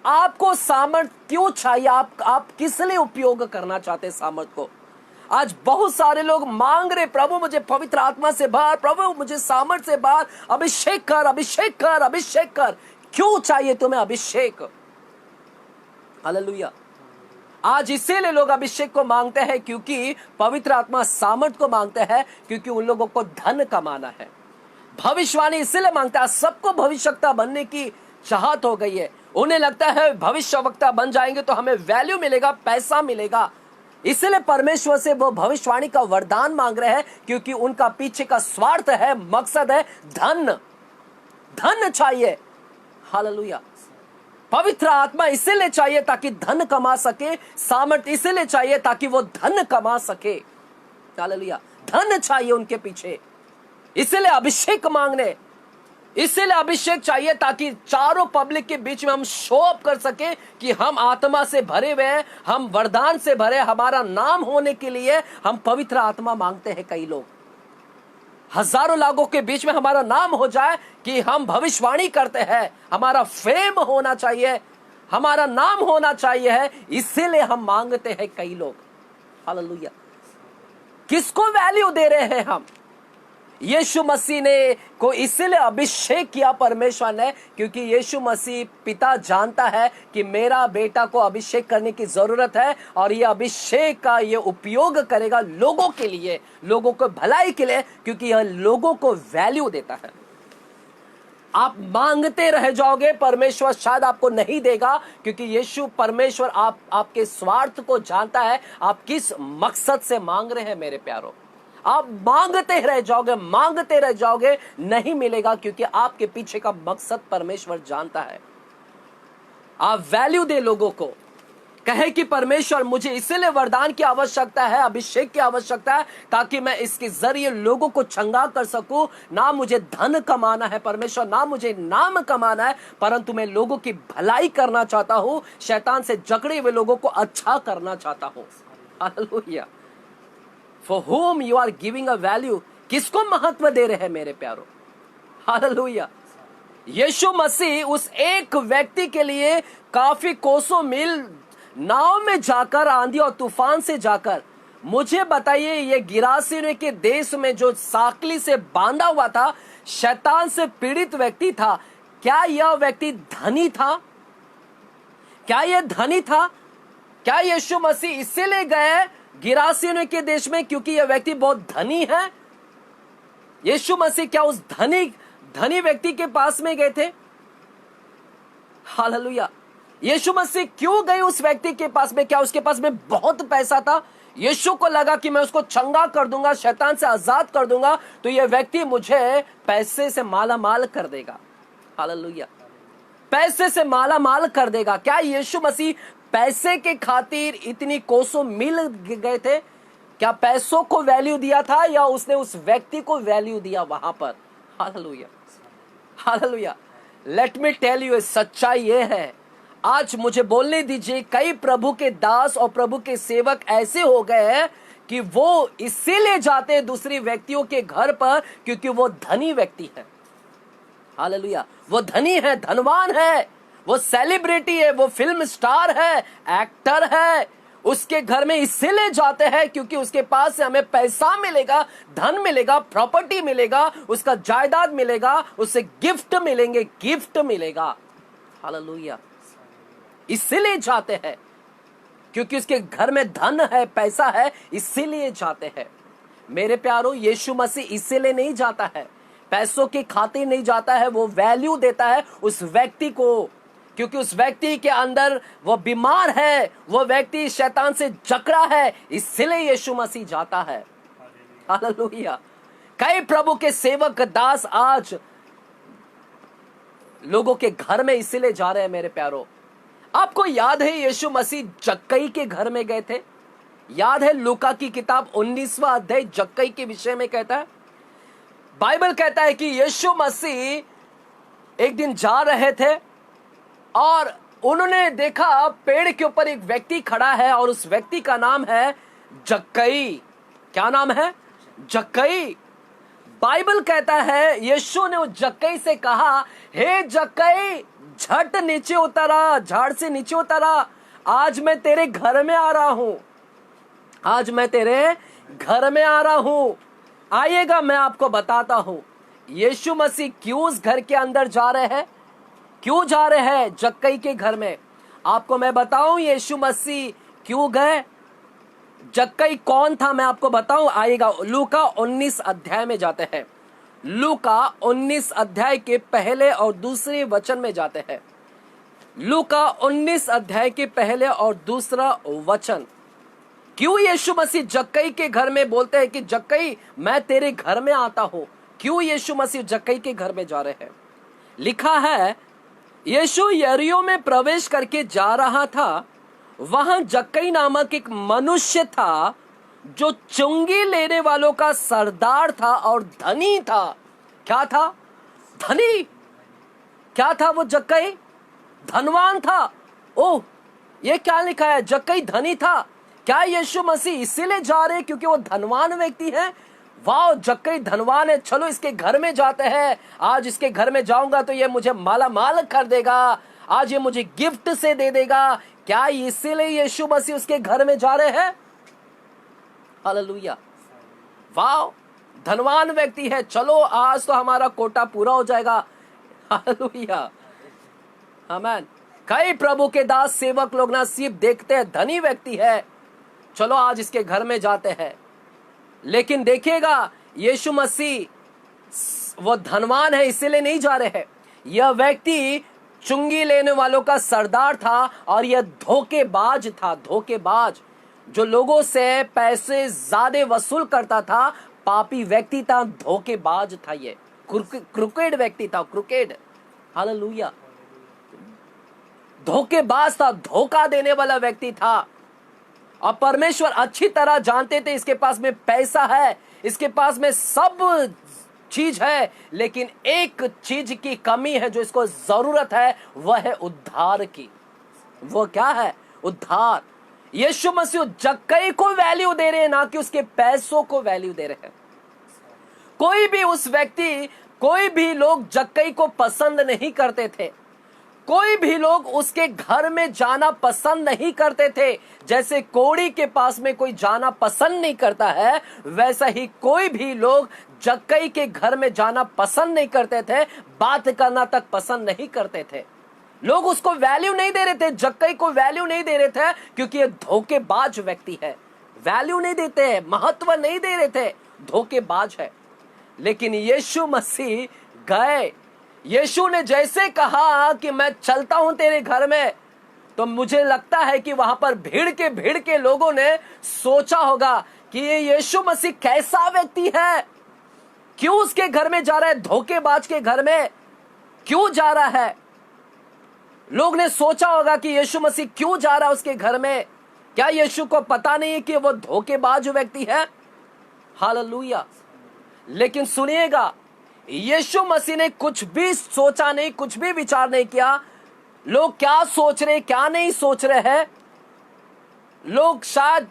आपको सामर्थ क्यों चाहिए? आप किस लिए उपयोग करना चाहते हैं सामर्थ को? आज बहुत सारे लोग मांग रहे, प्रभु मुझे पवित्र आत्मा से भर, प्रभु मुझे सामर्थ से भर, अभिषेक कर, अभिषेक कर, अभिषेक कर। क्यों चाहिए तुम्हें अभिषेक? हालेलुया। आज इसीलिए लोग अभिषेक को मांगते हैं, क्योंकि पवित्र आत्मा सामर्थ को मांगते हैं, क्योंकि उन लोगों को धन कमाना है। भविष्यवाणी इसीलिए मांगता है, सबको भविष्यवक्ता बनने की चाहत हो गई है। उन्हें लगता है भविष्यवक्ता बन जाएंगे तो हमें वैल्यू मिलेगा, पैसा मिलेगा। इसलिए परमेश्वर से वो भविष्यवाणी का वरदान मांग रहे हैं, क्योंकि उनका पीछे का स्वार्थ है, मकसद है धन। धन चाहिए। हालेलुया। पवित्र आत्मा इसीलिए चाहिए ताकि धन कमा सके, सामर्थ इसीलिए चाहिए ताकि वो धन कमा सके। हालेलुया। धन चाहिए उनके पीछे, इसीलिए अभिषेक मांगने, इसीलिए अभिषेक चाहिए ताकि चारों पब्लिक के बीच में हम शो अप कर सके कि हम आत्मा से भरे हुए हैं, हम वरदान से भरे, हमारा नाम होने के लिए हम पवित्र आत्मा मांगते हैं। कई लोग हजारों लोगों के बीच में हमारा नाम हो जाए कि हम भविष्यवाणी करते हैं, हमारा फेम होना चाहिए, हमारा नाम होना चाहिए है, इसीलिए हम मांगते हैं। कई लोग हालेलुया। किसको वैल्यू दे रहे हैं हम? यीशु मसीह ने को इसलिए अभिषेक किया परमेश्वर ने, क्योंकि यीशु मसीह पिता जानता है कि मेरा बेटा को अभिषेक करने की जरूरत है, और ये अभिषेक का ये उपयोग करेगा लोगों के लिए, लोगों को भलाई के लिए, क्योंकि यह लोगों को वैल्यू देता है। आप मांगते रह जाओगे, परमेश्वर शायद आपको नहीं देगा, क्योंकि यीशु परमेश्वर आपके स्वार्थ को जानता है, आप किस मकसद से मांग रहे हैं। मेरे प्यारों, आप मांगते रह जाओगे, मांगते रह जाओगे, नहीं मिलेगा, क्योंकि आपके पीछे का मकसद परमेश्वर जानता है। आप वैल्यू दे लोगों को, कहे कि परमेश्वर मुझे इसलिए वरदान की आवश्यकता है, अभिषेक की आवश्यकता है, ताकि मैं इसके जरिए लोगों को चंगा कर सकूं। ना मुझे धन कमाना है परमेश्वर, ना मुझे नाम कमाना है, परंतु मैं लोगों की भलाई करना चाहता हूं, शैतान से जकड़े हुए लोगों को अच्छा करना चाहता हूं। Hallelujah. For whom you are giving a value, किसको महत्व दे रहे हैं मेरे प्यारों? हालेलुया। यीशु मसीह उस एक व्यक्ति के लिए काफी कोसों मील नाव में जाकर, आंधी और तूफान से जाकर, मुझे बताइए, ये गिरासीने के देश में जो साकली से बांधा हुआ था, शैतान से पीड़ित व्यक्ति था, क्या यह व्यक्ति धनी था? क्या यह धनी था? क्या यीशु मसीह इसीलिए गए गिरासीने के देश में क्योंकि यह व्यक्ति बहुत धनी है? यीशु मसीह क्या उस धनी व्यक्ति के पास में गए थे? हालेलुया। यीशु मसीह क्यों गए उस व्यक्ति के पास में? क्या उसके पास में बहुत पैसा था? यीशु को लगा कि मैं उसको चंगा कर दूंगा, शैतान से आजाद कर दूंगा, तो यह व्यक्ति मुझे पैसे से माला माल कर देगा। हालेलुया। पैसे से माला माल कर देगा। क्या यीशु मसीह पैसे के खातिर इतनी कोसों मील गए थे? क्या पैसों को वैल्यू दिया था, या उसने उस व्यक्ति को वैल्यू दिया वहां पर? Hallelujah. Hallelujah. Let me tell you, सच्चाई ये है, आज मुझे बोलने दीजिए, कई प्रभु के दास और प्रभु के सेवक ऐसे हो गए हैं कि वो इसीलिए जाते हैं दूसरी व्यक्तियों के घर पर क्योंकि वो धनी व्यक्ति है। हालेलुया। वो धनी है, धनवान है, वो सेलिब्रिटी है, वो फिल्म स्टार है, एक्टर है, उसके घर में इसीलिए जाते हैं क्योंकि उसके पास से हमें पैसा मिलेगा, धन मिलेगा, प्रॉपर्टी मिलेगा, उसका जायदाद मिलेगा, उससे गिफ्ट मिलेंगे, गिफ्ट मिलेगा। हालेलुया। इसीलिए जाते हैं क्योंकि उसके घर में धन है, पैसा है, इसीलिए जाते हैं। मेरे प्यारों, यीशु मसीह इसीलिए नहीं जाता है, पैसों की खातिर नहीं जाता है, वो वैल्यू देता है उस व्यक्ति को, क्योंकि उस व्यक्ति के अंदर वो बीमार है, वो व्यक्ति शैतान से जकड़ा है, इसलिए यीशु मसीह जाता है। हालेलुया। कई प्रभु के सेवक दास आज लोगों के घर में इसीलिए जा रहे हैं। मेरे प्यारों, आपको याद है यीशु मसीह जक्कई के घर में गए थे? याद है लूका की किताब 19वां अध्याय जक्कई के विषय में कहता है। बाइबल कहता है कि यीशु मसीह एक दिन जा रहे थे और उन्होंने देखा पेड़ के ऊपर एक व्यक्ति खड़ा है और उस व्यक्ति का नाम है जक्कई, क्या नाम है? जक्कई। बाइबल कहता है यीशु ने उस जक्कई से कहा, हे जक्कई झट नीचे उतरा, झाड़ से नीचे उतरा, आज मैं तेरे घर में आ रहा हूं, आज मैं तेरे घर में आ रहा हूं। आइएगा, मैं आपको बताता हूं यीशु मसीह क्यों उस घर के अंदर जा रहे हैं, क्यों जा रहे हैं जक्कई के घर में। आपको मैं बताऊं यीशु मसीह क्यों गए। जक्कई कौन था मैं आपको बताऊं, आइएगा लूका 19 अध्याय में जाते हैं। लूका 19 अध्याय के पहले और दूसरे वचन में जाते हैं। लूका 19 अध्याय के पहले और दूसरा वचन। क्यों यीशु मसीह जक्कई के घर में बोलते हैं कि जक्कई मैं तेरे घर में आता हूं, क्यों यीशु मसीह जक्कई के घर में जा रहे हैं। लिखा है यीशु यरीहो में प्रवेश करके जा रहा था, वहां जक्कई नामक एक मनुष्य था जो चुंगी लेने वालों का सरदार था और धनी था। क्या था? धनी। क्या था वो जक्कई? धनवान था। ओह, ये क्या लिखा है? जक्कई धनी था। क्या यीशु मसीह इसीलिए जा रहे क्योंकि वो धनवान व्यक्ति है? वाह, जक्कई धनवान है, चलो इसके घर में जाते हैं, आज इसके घर में जाऊंगा तो ये मुझे माला माल कर देगा, आज ये मुझे गिफ्ट से दे देगा। क्या इसीलिए यीशु मसीह उसके घर में जा रहे हैं? हालेलुया। वाह, धनवान व्यक्ति है, चलो आज तो हमारा कोटा पूरा हो जाएगा। हालेलुया, आमीन। कई प्रभु के दास सेवक लोग ना सिर्फ देखते हैं धनी व्यक्ति है, चलो आज इसके घर में जाते हैं, लेकिन देखिएगा यीशु मसीह वो धनवान है इसीलिए नहीं जा रहे हैं। यह व्यक्ति चुंगी लेने वालों का सरदार था और यह धोखेबाज था, धोखेबाज जो लोगों से पैसे ज्यादा वसूल करता था, पापी व्यक्ति था, धोखेबाज था, ये क्रुकेड व्यक्ति था, क्रुकेड। हालेलुया, धोखेबाज था, धोखा देने वाला व्यक्ति था। और परमेश्वर अच्छी तरह जानते थे इसके पास में पैसा है, इसके पास में सब चीज है, लेकिन एक चीज की कमी है जो इसको जरूरत है, वह है उद्धार की। वो क्या है? उद्धार। यीशु मसीह जक्कई को वैल्यू दे रहे हैं, ना कि उसके पैसों को वैल्यू दे रहे हैं। कोई भी लोग जक्कई को पसंद नहीं करते थे, कोई भी लोग उसके घर में जाना पसंद नहीं करते थे। जैसे कोड़ी के पास में कोई जाना पसंद नहीं करता है, वैसा ही कोई भी लोग जक्कई के घर में जाना पसंद नहीं करते थे, बात करना तक पसंद नहीं करते थे। लोग उसको वैल्यू नहीं दे रहे थे, जक्कई को वैल्यू नहीं दे रहे थे, क्योंकि ये धोखेबाज व्यक्ति है। वैल्यू नहीं देते, महत्व नहीं दे रहे थे, धोखेबाज है। लेकिन यीशु मसीह गए। यीशु ने जैसे कहा कि मैं चलता हूं तेरे घर में, तो मुझे लगता है कि वहां पर भीड़ के लोगों ने सोचा होगा कि ये यीशु मसीह कैसा व्यक्ति है, क्यों उसके घर में जा रहा है, धोखेबाज के घर में क्यों जा रहा है। लोग ने सोचा होगा कि यीशु मसीह क्यों जा रहा है उसके घर में। क्या यीशु को पता नहीं है कि वो धोखेबाज व्यक्ति है? हालेलुया। लेकिन सुनिएगा, यीशु मसीह ने कुछ भी सोचा नहीं, कुछ भी विचार नहीं किया। लोग क्या सोच रहे, क्या नहीं सोच रहे हैं, लोग शायद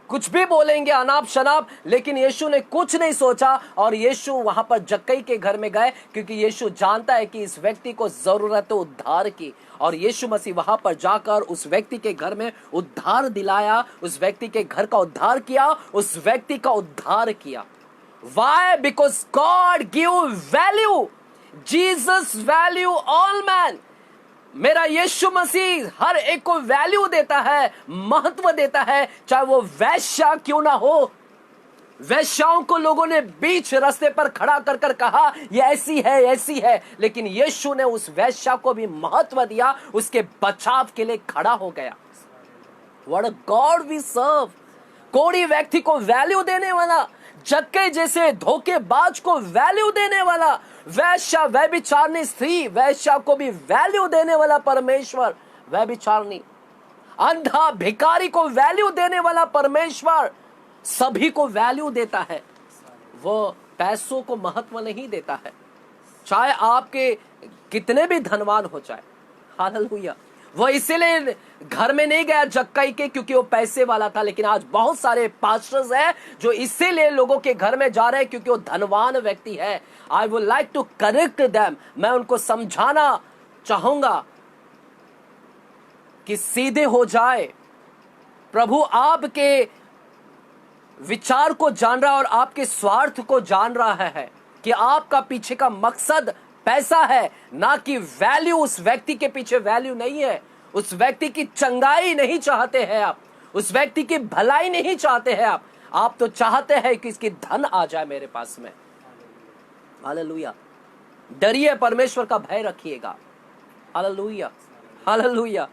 कुछ भी बोलेंगे अनाप शनाप, लेकिन यीशु ने कुछ नहीं सोचा और यीशु वहां पर जक्कई के घर में गए, क्योंकि यीशु जानता है कि इस व्यक्ति को जरूरत है उद्धार की। और यीशु मसीह वहां पर जाकर उस व्यक्ति के घर में उद्धार दिलाया, उस व्यक्ति के घर का उद्धार किया, उस व्यक्ति का उद्धार किया। Why? Because God give value. Jesus value all man. मेरा यीशु मसीह हर एक को वैल्यू देता है, महत्व देता है, चाहे वो वैश्या क्यों ना हो। वैश्याओं को लोगों ने बीच रास्ते पर खड़ा कर कर कहा ये ऐसी है, ऐसी है, लेकिन यीशु ने उस वैश्या को भी महत्व दिया, उसके बचाव के लिए खड़ा हो गया। What a God we serve. कोड़ी व्यक्ति को वैल्यू देने वाला, जक्कई जैसे धोखेबाज को वैल्यू देने वाला, वैश्या व्यभिचारिणी स्त्री वैश्या को भी वैल्यू देने वाला परमेश्वर, व्यभिचारिणी अंधा भिखारी को वैल्यू देने वाला परमेश्वर सभी को वैल्यू देता है। वो पैसों को महत्व नहीं देता है, चाहे आपके कितने भी धनवान हो जाए। हालेलुया। वो इसीलिए घर में नहीं गया जक्कई के क्योंकि वो पैसे वाला था, लेकिन आज बहुत सारे पास्टर्स हैं जो इसीलिए लोगों के घर में जा रहे हैं क्योंकि वो धनवान व्यक्ति है। I would like to correct them, मैं उनको समझाना चाहूंगा कि सीधे हो जाए। प्रभु आपके विचार को जान रहा है और आपके स्वार्थ को जान रहा है कि आपका पीछे का मकसद पैसा है, ना कि वैल्यू। उस व्यक्ति के पीछे वैल्यू नहीं है, उस व्यक्ति की चंगाई नहीं चाहते हैं आप, उस व्यक्ति की भलाई नहीं चाहते हैं आप तो चाहते हैं कि इसकी धन आ जाए मेरे पास में। हालेलुया। डरिए, परमेश्वर का भय रखिएगा। Hallelujah, hallelujah.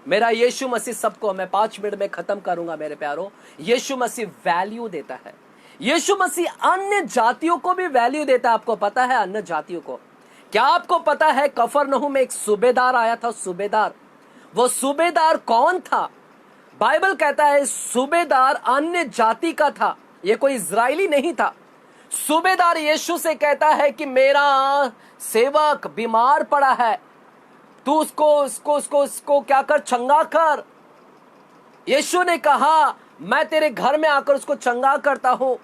मेरा यीशु मसीह सबको, मैं 5 मिनट में खत्म करूंगा मेरे प्यारो। यीशु मसीह वैल्यू देता है। यीशु मसीह अन्य जातियों को भी वैल्यू देता है। आपको पता है अन्य जातियों को? क्या आपको पता है कफरनहूम में एक सूबेदार आया था? सूबेदार, वो सूबेदार कौन था? बाइबल कहता है सूबेदार अन्य जाति का था, ये कोई इजरायली नहीं था। सूबेदार यीशु से कहता है कि मेरा सेवक बीमार पड़ा है, तू उसको क्या कर, चंगा कर। यीशु ने कहा मैं तेरे घर में आकर उसको चंगा करता हूं।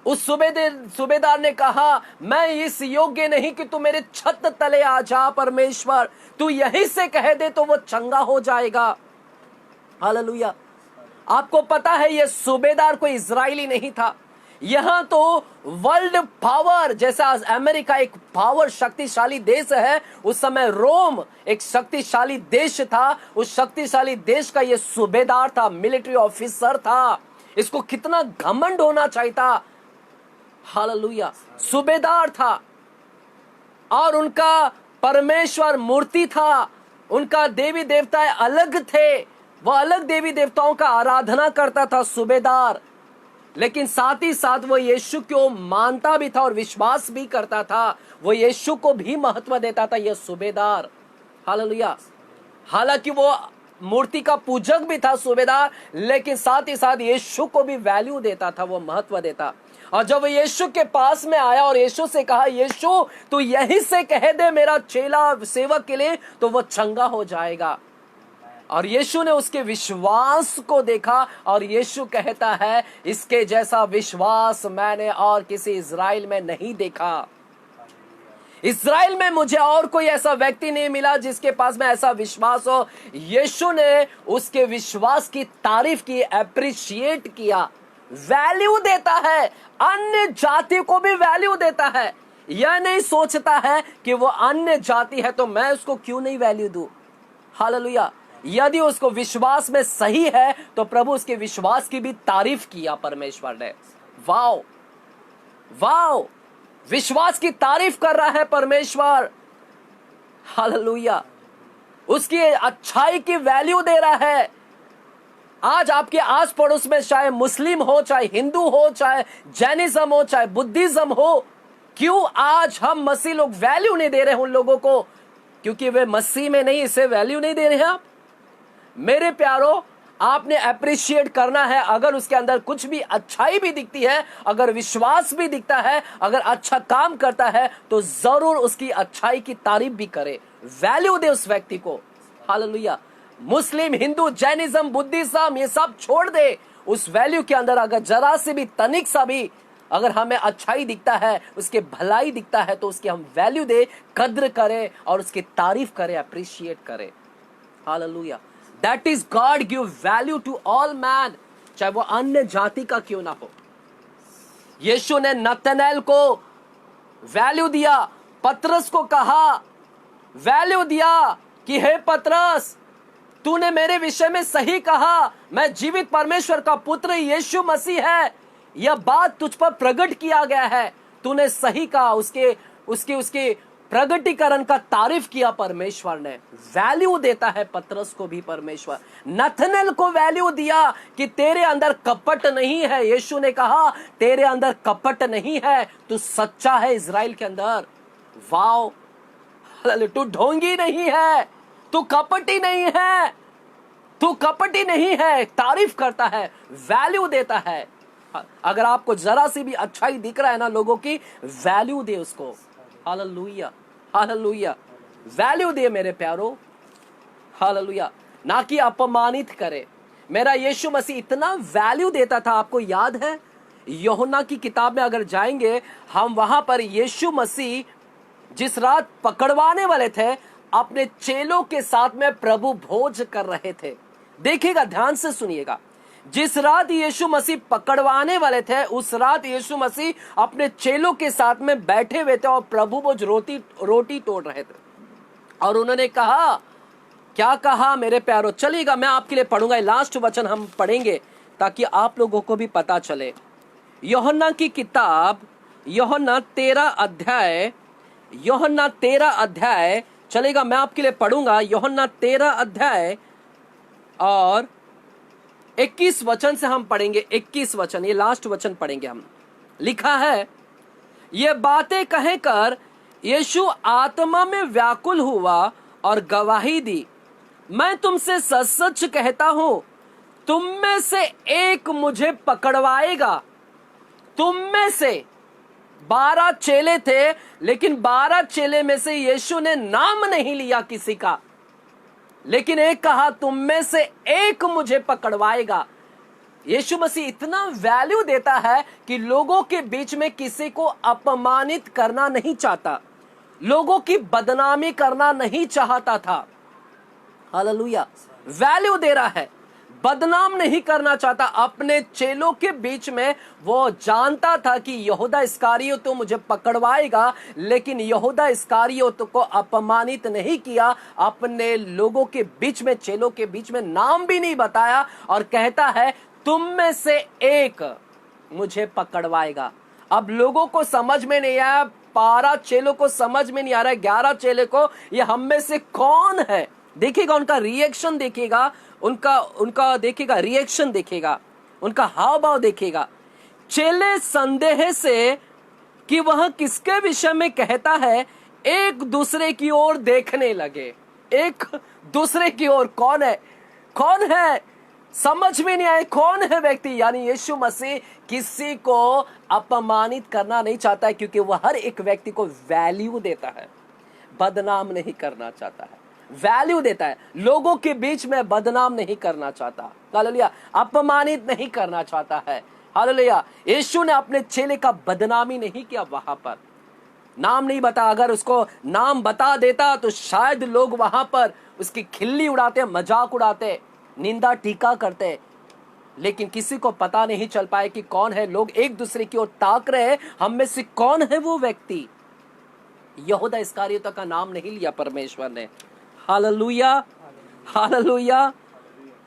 उस सूबेदार ने कहा मैं इस योग्य नहीं कि तू मेरे छत तले आ जा, परमेश्वर तू यहीं से कह दे तो वो चंगा हो जाएगा। हालेलुया। आपको पता है ये सूबेदार कोई इजरायली नहीं था। यहां तो वर्ल्ड पावर, जैसा आज अमेरिका एक पावर शक्तिशाली देश है, उस समय रोम एक शक्तिशाली देश था। उस शक्तिशाली देश का ये सूबेदार था, मिलिट्री ऑफिसर था। इसको कितना घमंड होना चाहिए था। हालेलुया। सूबेदार था और उनका परमेश्वर मूर्ति था, उनका देवी देवता अलग थे, वो अलग देवी देवताओं का आराधना करता था सूबेदार। लेकिन साथ ही साथ वो यीशु को मानता भी था और विश्वास भी करता था, वो यीशु को भी महत्व देता था ये सूबेदार। हालेलुया। हालांकि वो मूर्ति का पूजक भी था सूबेदार, लेकिन साथ ही साथ यीशु को भी वैल्यू देता था, वो महत्व देता। और जब वो यीशु के पास में आया और यीशु से कहा यीशु तू यहीं से कह दे मेरा चेला सेवक के लिए तो वो चंगा हो जाएगा। और यीशु ने उसके विश्वास को देखा और यीशु कहता है इसके जैसा विश्वास मैंने और किसी इज़राइल में नहीं देखा। इज़राइल में मुझे और कोई ऐसा व्यक्ति नहीं मिला जिसके पास में ऐसा विश्वास हो। यीशु ने उसके विश्वास की तारीफ की, एप्रिशिएट किया, वैल्यू देता है। अन्य जाति को भी वैल्यू देता है। यह नहीं सोचता है कि वो अन्य जाति है तो मैं उसको क्यों नहीं वैल्यू दूं। हालेलुया। यदि उसको विश्वास में सही है तो प्रभु उसके विश्वास की भी तारीफ किया परमेश्वर ने। वाओ वाओ, विश्वास की तारीफ कर रहा है परमेश्वर। हालेलुया। उसकी अच्छाई की वैल्यू दे रहा है। आज आपके आस पड़ोस में चाहे मुस्लिम हो, चाहे हिंदू हो, चाहे जैनिज्म हो, चाहे बुद्धिज्म हो, क्यों आज हम मसीह लोग वैल्यू नहीं दे रहे हैं उन लोगों को? क्योंकि वे मसीह में नहीं, इसे वैल्यू नहीं दे रहे हैं आप। मेरे प्यारो, आपने अप्रिशिएट करना है। अगर उसके अंदर कुछ भी अच्छाई भी दिखती है, अगर विश्वास भी दिखता है, अगर अच्छा काम करता है तो जरूर उसकी अच्छाई की तारीफ भी करे, वैल्यू दे उस व्यक्ति को। हालेलुया। मुस्लिम, हिंदू, जैनिज्म, बुद्धिज्म ये सब छोड़ दे। उस वैल्यू के अंदर अगर जरा से भी, तनिक सा भी अगर हमें अच्छाई दिखता है, उसके भलाई दिखता है तो उसकी हम वैल्यू दे, कद्र करें और उसकी तारीफ करें, अप्रिशिएट करें। Hallelujah. That is God give value to all man, चाहे वो अन्य जाति का क्यों ना हो। यीशु ने नतनएल को वैल्यू दिया, पतरस को कहा, वैल्यू दिया कि हे पतरस तूने मेरे विषय में सही कहा, मैं जीवित परमेश्वर का पुत्र यीशु मसीह है, यह बात तुझ पर प्रकट किया गया है, तूने सही कहा। उसके प्रगटीकरण का तारीफ किया परमेश्वर ने। वैल्यू देता है पतरस को भी परमेश्वर। नथनएल को वैल्यू दिया कि तेरे अंदर कपट नहीं है। यीशु ने कहा तेरे अंदर कपट नहीं है, तू सच्चा है इज़राइल के अंदर। वाओ, तू ढोंगी नहीं है, तू कपटी नहीं है, तू कपटी नहीं है। तारीफ करता है, वैल्यू देता है। अगर आपको जरा सी भी अच्छाई दिख रहा है ना लोगों की, वैल्यू दे उसको। Hallelujah, hallelujah. वैल्यू दे मेरे प्यारो। हालेलुया, ना कि अपमानित करे। मेरा यीशु मसीह इतना वैल्यू देता था। आपको याद है यूहन्ना की किताब में अगर जाएंगे हम, वहां पर यीशु मसीह जिस रात पकड़वाने वाले थे अपने चेलों के साथ में प्रभु भोज कर रहे थे। देखिएगा, ध्यान से सुनिएगा, जिस रात यीशु मसीह पकड़वाने वाले थे उस रात यीशु मसीह अपने चेलों के साथ में बैठे हुए थे और प्रभु भोज रोटी तोड़ रहे थे। और उन्होंने कहा, क्या कहा मेरे प्यारो? चलिएगा, मैं आपके लिए पढ़ूंगा, लास्ट वचन हम पढ़ेंगे ताकि आप लोगों को भी पता चले। यूहन्ना की किताब, यूहन्ना 13 अध्याय, चलेगा, मैं आपके लिए पढ़ूंगा। यूहन्ना 13 अध्याय और 21 वचन से हम पढ़ेंगे। 21 वचन, ये लास्ट वचन पढ़ेंगे हम। लिखा है, ये बातें कहकर यीशु आत्मा में व्याकुल हुआ और गवाही दी, मैं तुमसे सच सच कहता हूं, तुम में से एक मुझे पकड़वाएगा। तुम में से 12 चेले थे, लेकिन 12 चेले में से यीशु ने नाम नहीं लिया किसी का, लेकिन एक कहा, तुम में से एक मुझे पकड़वाएगा। यीशु मसीह इतना वैल्यू देता है कि लोगों के बीच में किसी को अपमानित करना नहीं चाहता, लोगों की बदनामी करना नहीं चाहता था। हालेलुया, वैल्यू दे रहा है, बदनाम नहीं करना चाहता। अपने चेलों के बीच में वो जानता था कि यहूदा इस्करियोत तो मुझे पकड़वाएगा, लेकिन यहूदा इस्करियोत को अपमानित नहीं किया। अपने लोगों के बीच में, चेलों के बीच में नाम भी नहीं बताया और कहता है, तुम में से एक मुझे पकड़वाएगा। अब लोगों को समझ में नहीं आया, 12 चेलों को समझ में नहीं आ रहा है, 11 चेले को, ये हम में से कौन है? देखिएगा उनका रिएक्शन, देखिएगा उनका देखिएगा रिएक्शन, देखिएगा उनका हाव भाव, देखिएगा। चेले संदेह से कि वह किसके विषय में कहता है एक दूसरे की ओर देखने लगे। एक दूसरे की ओर, कौन है? कौन है? समझ में नहीं आए कौन है व्यक्ति। यानी यीशु मसीह किसी को अपमानित करना नहीं चाहता है, क्योंकि वह हर एक व्यक्ति को वैल्यू देता है, बदनाम नहीं करना चाहता है, वैल्यू देता है, लोगों के बीच में बदनाम नहीं करना चाहता। हालेलुया, अपमानित नहीं करना चाहता है। हालेलुया, यीशु ने अपने चेले का बदनामी नहीं किया, वहां पर नाम नहीं बता। अगर उसको नाम बता देता तो शायद लोग वहां पर उसकी खिल्ली उड़ाते, मजाक उड़ाते, निंदा टीका करते, लेकिन किसी को पता नहीं चल पाए कि कौन है। लोग एक दूसरे की ओर ताक रहे, हम में से कौन है वो व्यक्ति। यहूदा इस्करियोत का नाम नहीं लिया परमेश्वर ने। Hallelujah, hallelujah,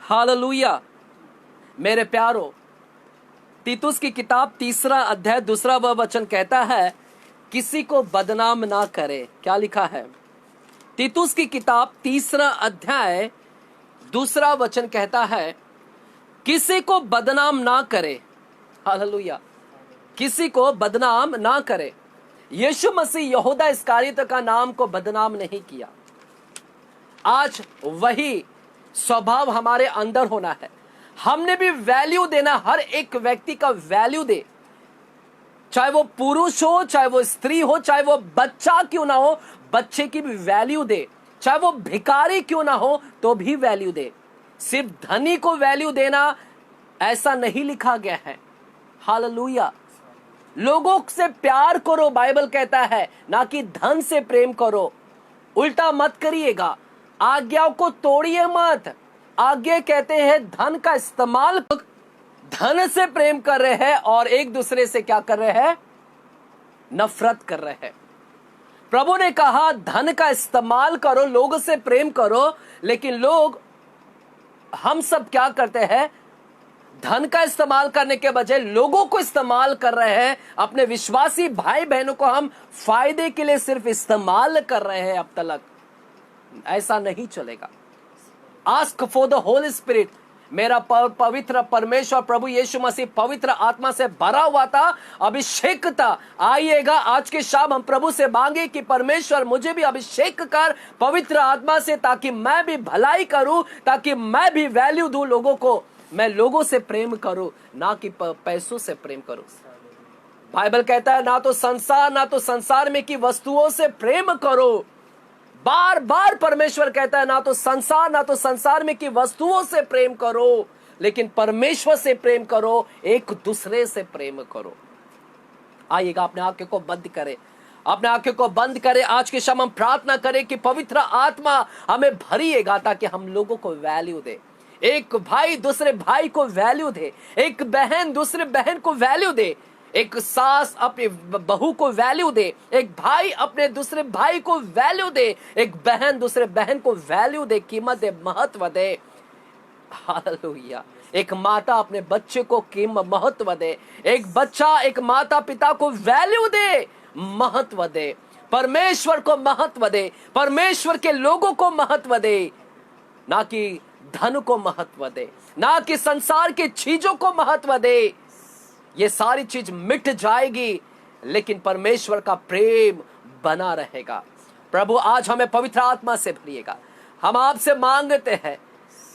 hallelujah. मेरे प्यारो, तीतुस की किताब 3 अध्याय 2 वचन कहता है, किसी को बदनाम ना करे। क्या लिखा है? तीतुस की किताब 3 अध्याय 2 वचन कहता है, किसी को बदनाम ना करे। हालेलुया, किसी को बदनाम ना करे। यीशु मसीह यहूदा इस्करियोत का नाम को बदनाम नहीं किया। आज वही स्वभाव हमारे अंदर होना है। हमने भी वैल्यू देना, हर एक व्यक्ति का वैल्यू दे, चाहे वो पुरुष हो, चाहे वो स्त्री हो, चाहे वो बच्चा क्यों ना हो, बच्चे की भी वैल्यू दे, चाहे वो भिखारी क्यों ना हो तो भी वैल्यू दे। सिर्फ धनी को वैल्यू देना ऐसा नहीं लिखा गया है। हालेलुया, लोगों से प्यार करो, बाइबल कहता है, ना कि धन से प्रेम करो। उल्टा मत करिएगा, आज्ञाओं को तोड़िए मत। आज्ञा कहते हैं धन का इस्तेमाल, धन से प्रेम कर रहे हैं और एक दूसरे से क्या कर रहे हैं? नफरत कर रहे हैं। प्रभु ने कहा धन का इस्तेमाल करो, लोगों से प्रेम करो, लेकिन लोग, हम सब क्या करते हैं? धन का इस्तेमाल करने के बजाय लोगों को इस्तेमाल कर रहे हैं। अपने विश्वासी भाई बहनों को हम फायदे के लिए सिर्फ इस्तेमाल कर रहे हैं। अब तक ऐसा नहीं चलेगा। Ask for the Holi spirit. मेरा पवित्र परमेश्वर प्रभु यीशु मसीह पवित्र आत्मा से भरा हुआ था, अभिषेक था। आइएगा आज के शाम हम प्रभु से मांगे कि परमेश्वर मुझे भी अभिषेक कर पवित्र आत्मा से, ताकि मैं भी भलाई करूं, ताकि मैं भी वैल्यू दूं लोगों को। मैं लोगों से प्रेम करूं, ना कि पैसों से प्रेम करूं। बाइबल कहता है ना तो संसार में की वस्तुओं से प्रेम करो, बार बार परमेश्वर कहता है ना तो संसार में की वस्तुओं से प्रेम करो, लेकिन परमेश्वर से प्रेम करो, एक दूसरे से प्रेम करो। आइएगा अपने आंखें को बंद करें, अपने आंखें को बंद करें। आज के शाम हम प्रार्थना करें कि पवित्र आत्मा हमें भरिएगा ताकि हम लोगों को वैल्यू दे। एक भाई दूसरे भाई को वैल्यू दे, एक बहन दूसरे बहन को वैल्यू दे, एक सास अपनी बहू को वैल्यू दे, एक भाई अपने दूसरे भाई को वैल्यू दे, एक बहन दूसरे बहन को वैल्यू दे, कीमत दे, महत्व दे। हालेलुया। एक माता अपने बच्चे को महत्व दे, एक बच्चा एक माता पिता को वैल्यू दे, महत्व दे, परमेश्वर को महत्व दे, परमेश्वर के लोगों को महत्व दे, ना कि धन को महत्व दे, ना कि संसार की चीजों को महत्व दे। ये सारी चीज मिट जाएगी लेकिन परमेश्वर का प्रेम बना रहेगा। प्रभु आज हमें पवित्र आत्मा से भरिएगा, हम आपसे मांगते हैं,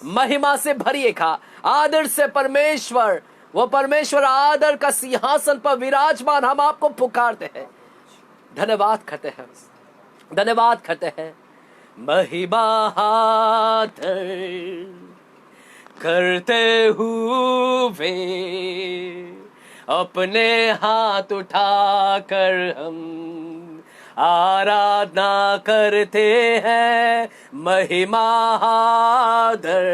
महिमा से भरिएगा, आदर से। परमेश्वर, वो परमेश्वर आदर का सिंहासन पर विराजमान, हम आपको पुकारते हैं, धन्यवाद करते हैं, धन्यवाद करते हैं। महिमा आदर करते हुए अपने हाथ उठाकर हम आराधना करते हैं। महिमा आदर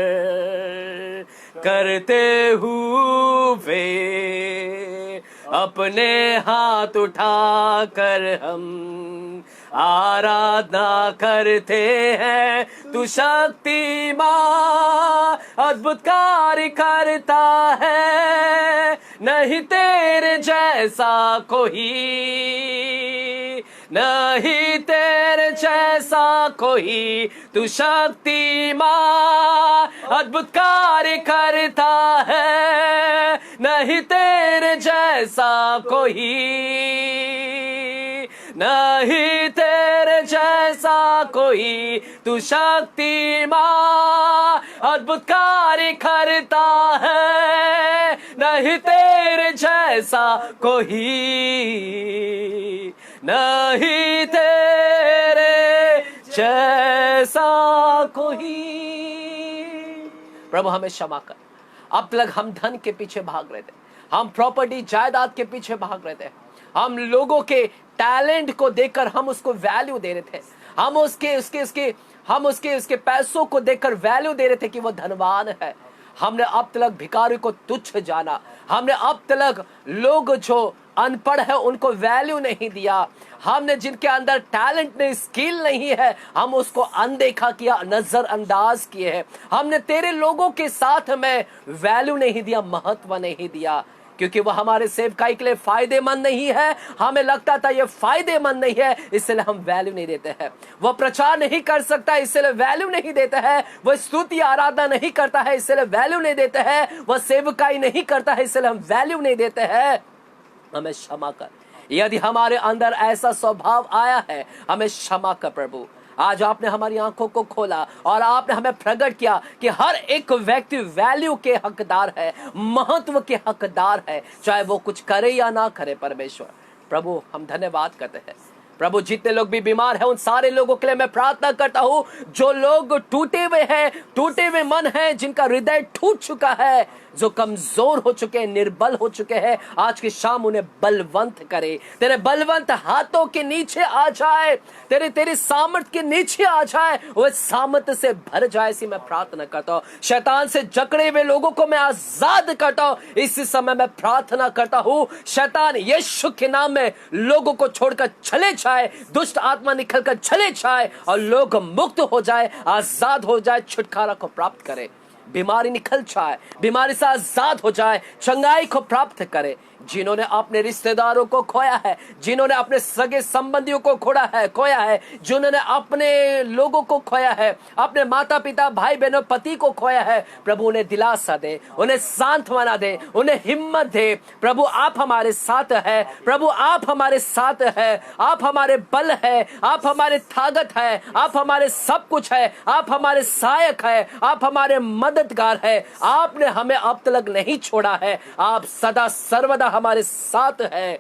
करते हुए अपने हाथ उठाकर हम आराधना करते हैं। तू शक्तिमान अद्भुत कार्य करता है, नहीं तेरे जैसा कोई, नहीं तेरे जैसा कोई। तू शक्तिमान अद्भुत कार्य करता है, नहीं तेरे जैसा कोई, नहीं तेरे जैसा कोई। तू शक्तिमान अद्भुत कार्य करता है, नहीं तेरे जैसा कोई, नहीं तेरे जैसा कोई। प्रभु हमें क्षमा कर। अब तक हम धन के पीछे भाग रहे थे, हम प्रॉपर्टी जायदाद के पीछे भाग रहे थे, हम लोगों के टैलेंट को देखकर हम उसको वैल्यू दे रहे थे, हम उसके पैसों को देखकर वैल्यू दे रहे थे कि वो धनवान है। हमने अब तक भिखारी को तुच्छ जाना, हमने अब तक लोग जो अनपढ़ है उनको वैल्यू नहीं दिया, हमने जिनके अंदर टैलेंट नहीं, स्किल नहीं है, हम उसको अनदेखा किया, नजरअंदाज किए हैं। हमने तेरे लोगों के साथ में वैल्यू नहीं दिया, महत्व नहीं दिया, क्योंकि वह हमारे सेवकाई के लिए फायदेमंद नहीं है। हमें लगता था ये फायदेमंद नहीं है, इसलिए हम वैल्यू नहीं देते हैं। वह प्रचार नहीं कर सकता, इसलिए वैल्यू नहीं देते हैं। वह स्तुति आराधना नहीं करता है, इसलिए वैल्यू नहीं देते हैं। वह सेवकाई नहीं करता है, इसलिए हम वैल्यू नहीं देते हैं। हमें क्षमा कर, यदि हमारे अंदर ऐसा स्वभाव आया है, हमें क्षमा कर प्रभु। आज आपने हमारी आंखों को खोला और आपने हमें प्रकट किया कि हर एक व्यक्ति वैल्यू के हकदार है, महत्व के हकदार है, चाहे वो कुछ करे या ना करे। परमेश्वर प्रभु हम धन्यवाद करते हैं। प्रभु जितने लोग भी बीमार हैं उन सारे लोगों के लिए मैं प्रार्थना करता हूं, जो लोग टूटे हुए हैं, टूटे हुए मन हैं, जिनका हृदय टूट चुका है, जो कमजोर हो चुके हैं, निर्बल हो चुके हैं, आज की शाम उन्हें बलवंत करे। तेरे बलवंत हाथों के नीचे आ जाए, तेरे सामर्थ के नीचे आ जाए, वो सामर्थ से भर जाए, ऐसी मैं प्रार्थना करता हूँ। शैतान से जकड़े हुए लोगों को मैं आजाद करता हूँ। इसी समय मैं प्रार्थना करता हूँ, शैतान यीशु के नाम में लोगों को छोड़कर चले जाए, दुष्ट आत्मा निकलकर चले जाए और लोग मुक्त हो जाए, आजाद हो जाए, छुटकारा को प्राप्त करे, बीमारी निकल जाए, बीमारी से आजाद हो जाए, चंगाई को प्राप्त करे। जिन्होंने अपने रिश्तेदारों को खोया है, जिन्होंने अपने सगे संबंधियों को खोया है, जिन्होंने अपने लोगों को खोया है, अपने माता पिता भाई बहनों पति को खोया है, प्रभु उन्हें दिलासा दे, उन्हें सांत्वना दे, उन्हें हिम्मत दे। प्रभु आप हमारे साथ है, प्रभु आप हमारे साथ है, आप हमारे बल है, आप हमारे ताकत है, आप हमारे सब कुछ है, आप हमारे सहायक है, आप हमारे मददगार है। आपने हमें अब तक नहीं छोड़ा है, आप सदा सर्वदा हमारे साथ है।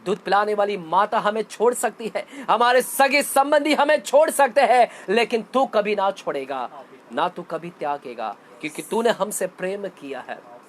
दूध पिलाने वाली माता हमें छोड़ सकती है, हमारे सगे संबंधी हमें छोड़ सकते हैं, लेकिन तू कभी ना छोड़ेगा, ना तू कभी त्यागेगा, क्योंकि तूने हमसे प्रेम किया है।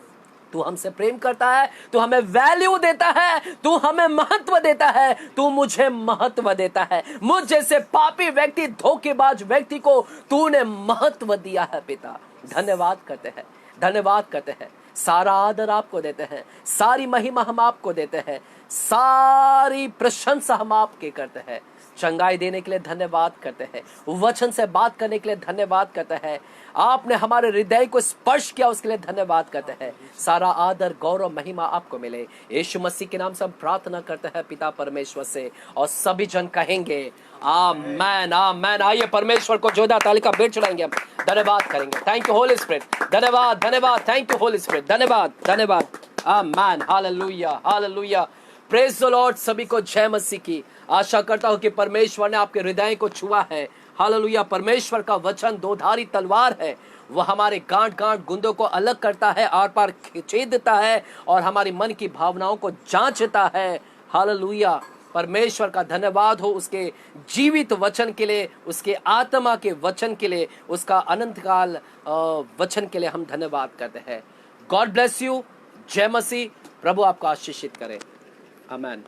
तू हमसे प्रेम करता है, तू हमें वैल्यू देता है, तू हमें महत्व देता है, तू मुझे महत्व देता है। मुझ जैसे पापी व्यक्ति, धोखेबाज व्यक्ति को तूने महत्व दिया है पिता। धन्यवाद करते हैं, धन्यवाद करते हैं। सारा आदर आपको देते हैं, सारी महिमा हम आपको देते हैं, सारी प्रशंसा हम आपके करते हैं। चंगाई देने के लिए धन्यवाद करते हैं, वचन से बात करने के लिए धन्यवाद करते हैं, आपने हमारे हृदय को स्पर्श किया उसके लिए धन्यवाद करते हैं। सारा आदर गौरव महिमा आपको मिले, यीशु मसीह के नाम से हम प्रार्थना करते हैं पिता परमेश्वर से, और सभी जन कहेंगे आमेन आमेन। आइए परमेश्वर को जोरदार ताली का भेंट चढ़ाएंगे, हम धन्यवाद करेंगे। थैंक यू होली स्पिरिट, धन्यवाद धन्यवाद, थैंक यू होली स्पिरिट, धन्यवाद धन्यवाद। Amen, hallelujah hallelujah, praise the lord. सभी को जय मसीह की। आशा करता हूं कि परमेश्वर ने आपके हृदय को छुआ है। हालेलुया। परमेश्वर का वचन दो-धारी तलवार है, वह हमारे गांठ गांठ गुंदों को अलग करता है, आर पार छेदता है और हमारी मन की भावनाओं को जांचता है। हालेलुया। परमेश्वर का धन्यवाद हो उसके जीवित वचन के लिए, उसके आत्मा के वचन के लिए, उसका अनंत काल वचन के लिए हम धन्यवाद करते हैं। God bless you. जय मसीह। प्रभु आपको आशीषित करे। आमेन।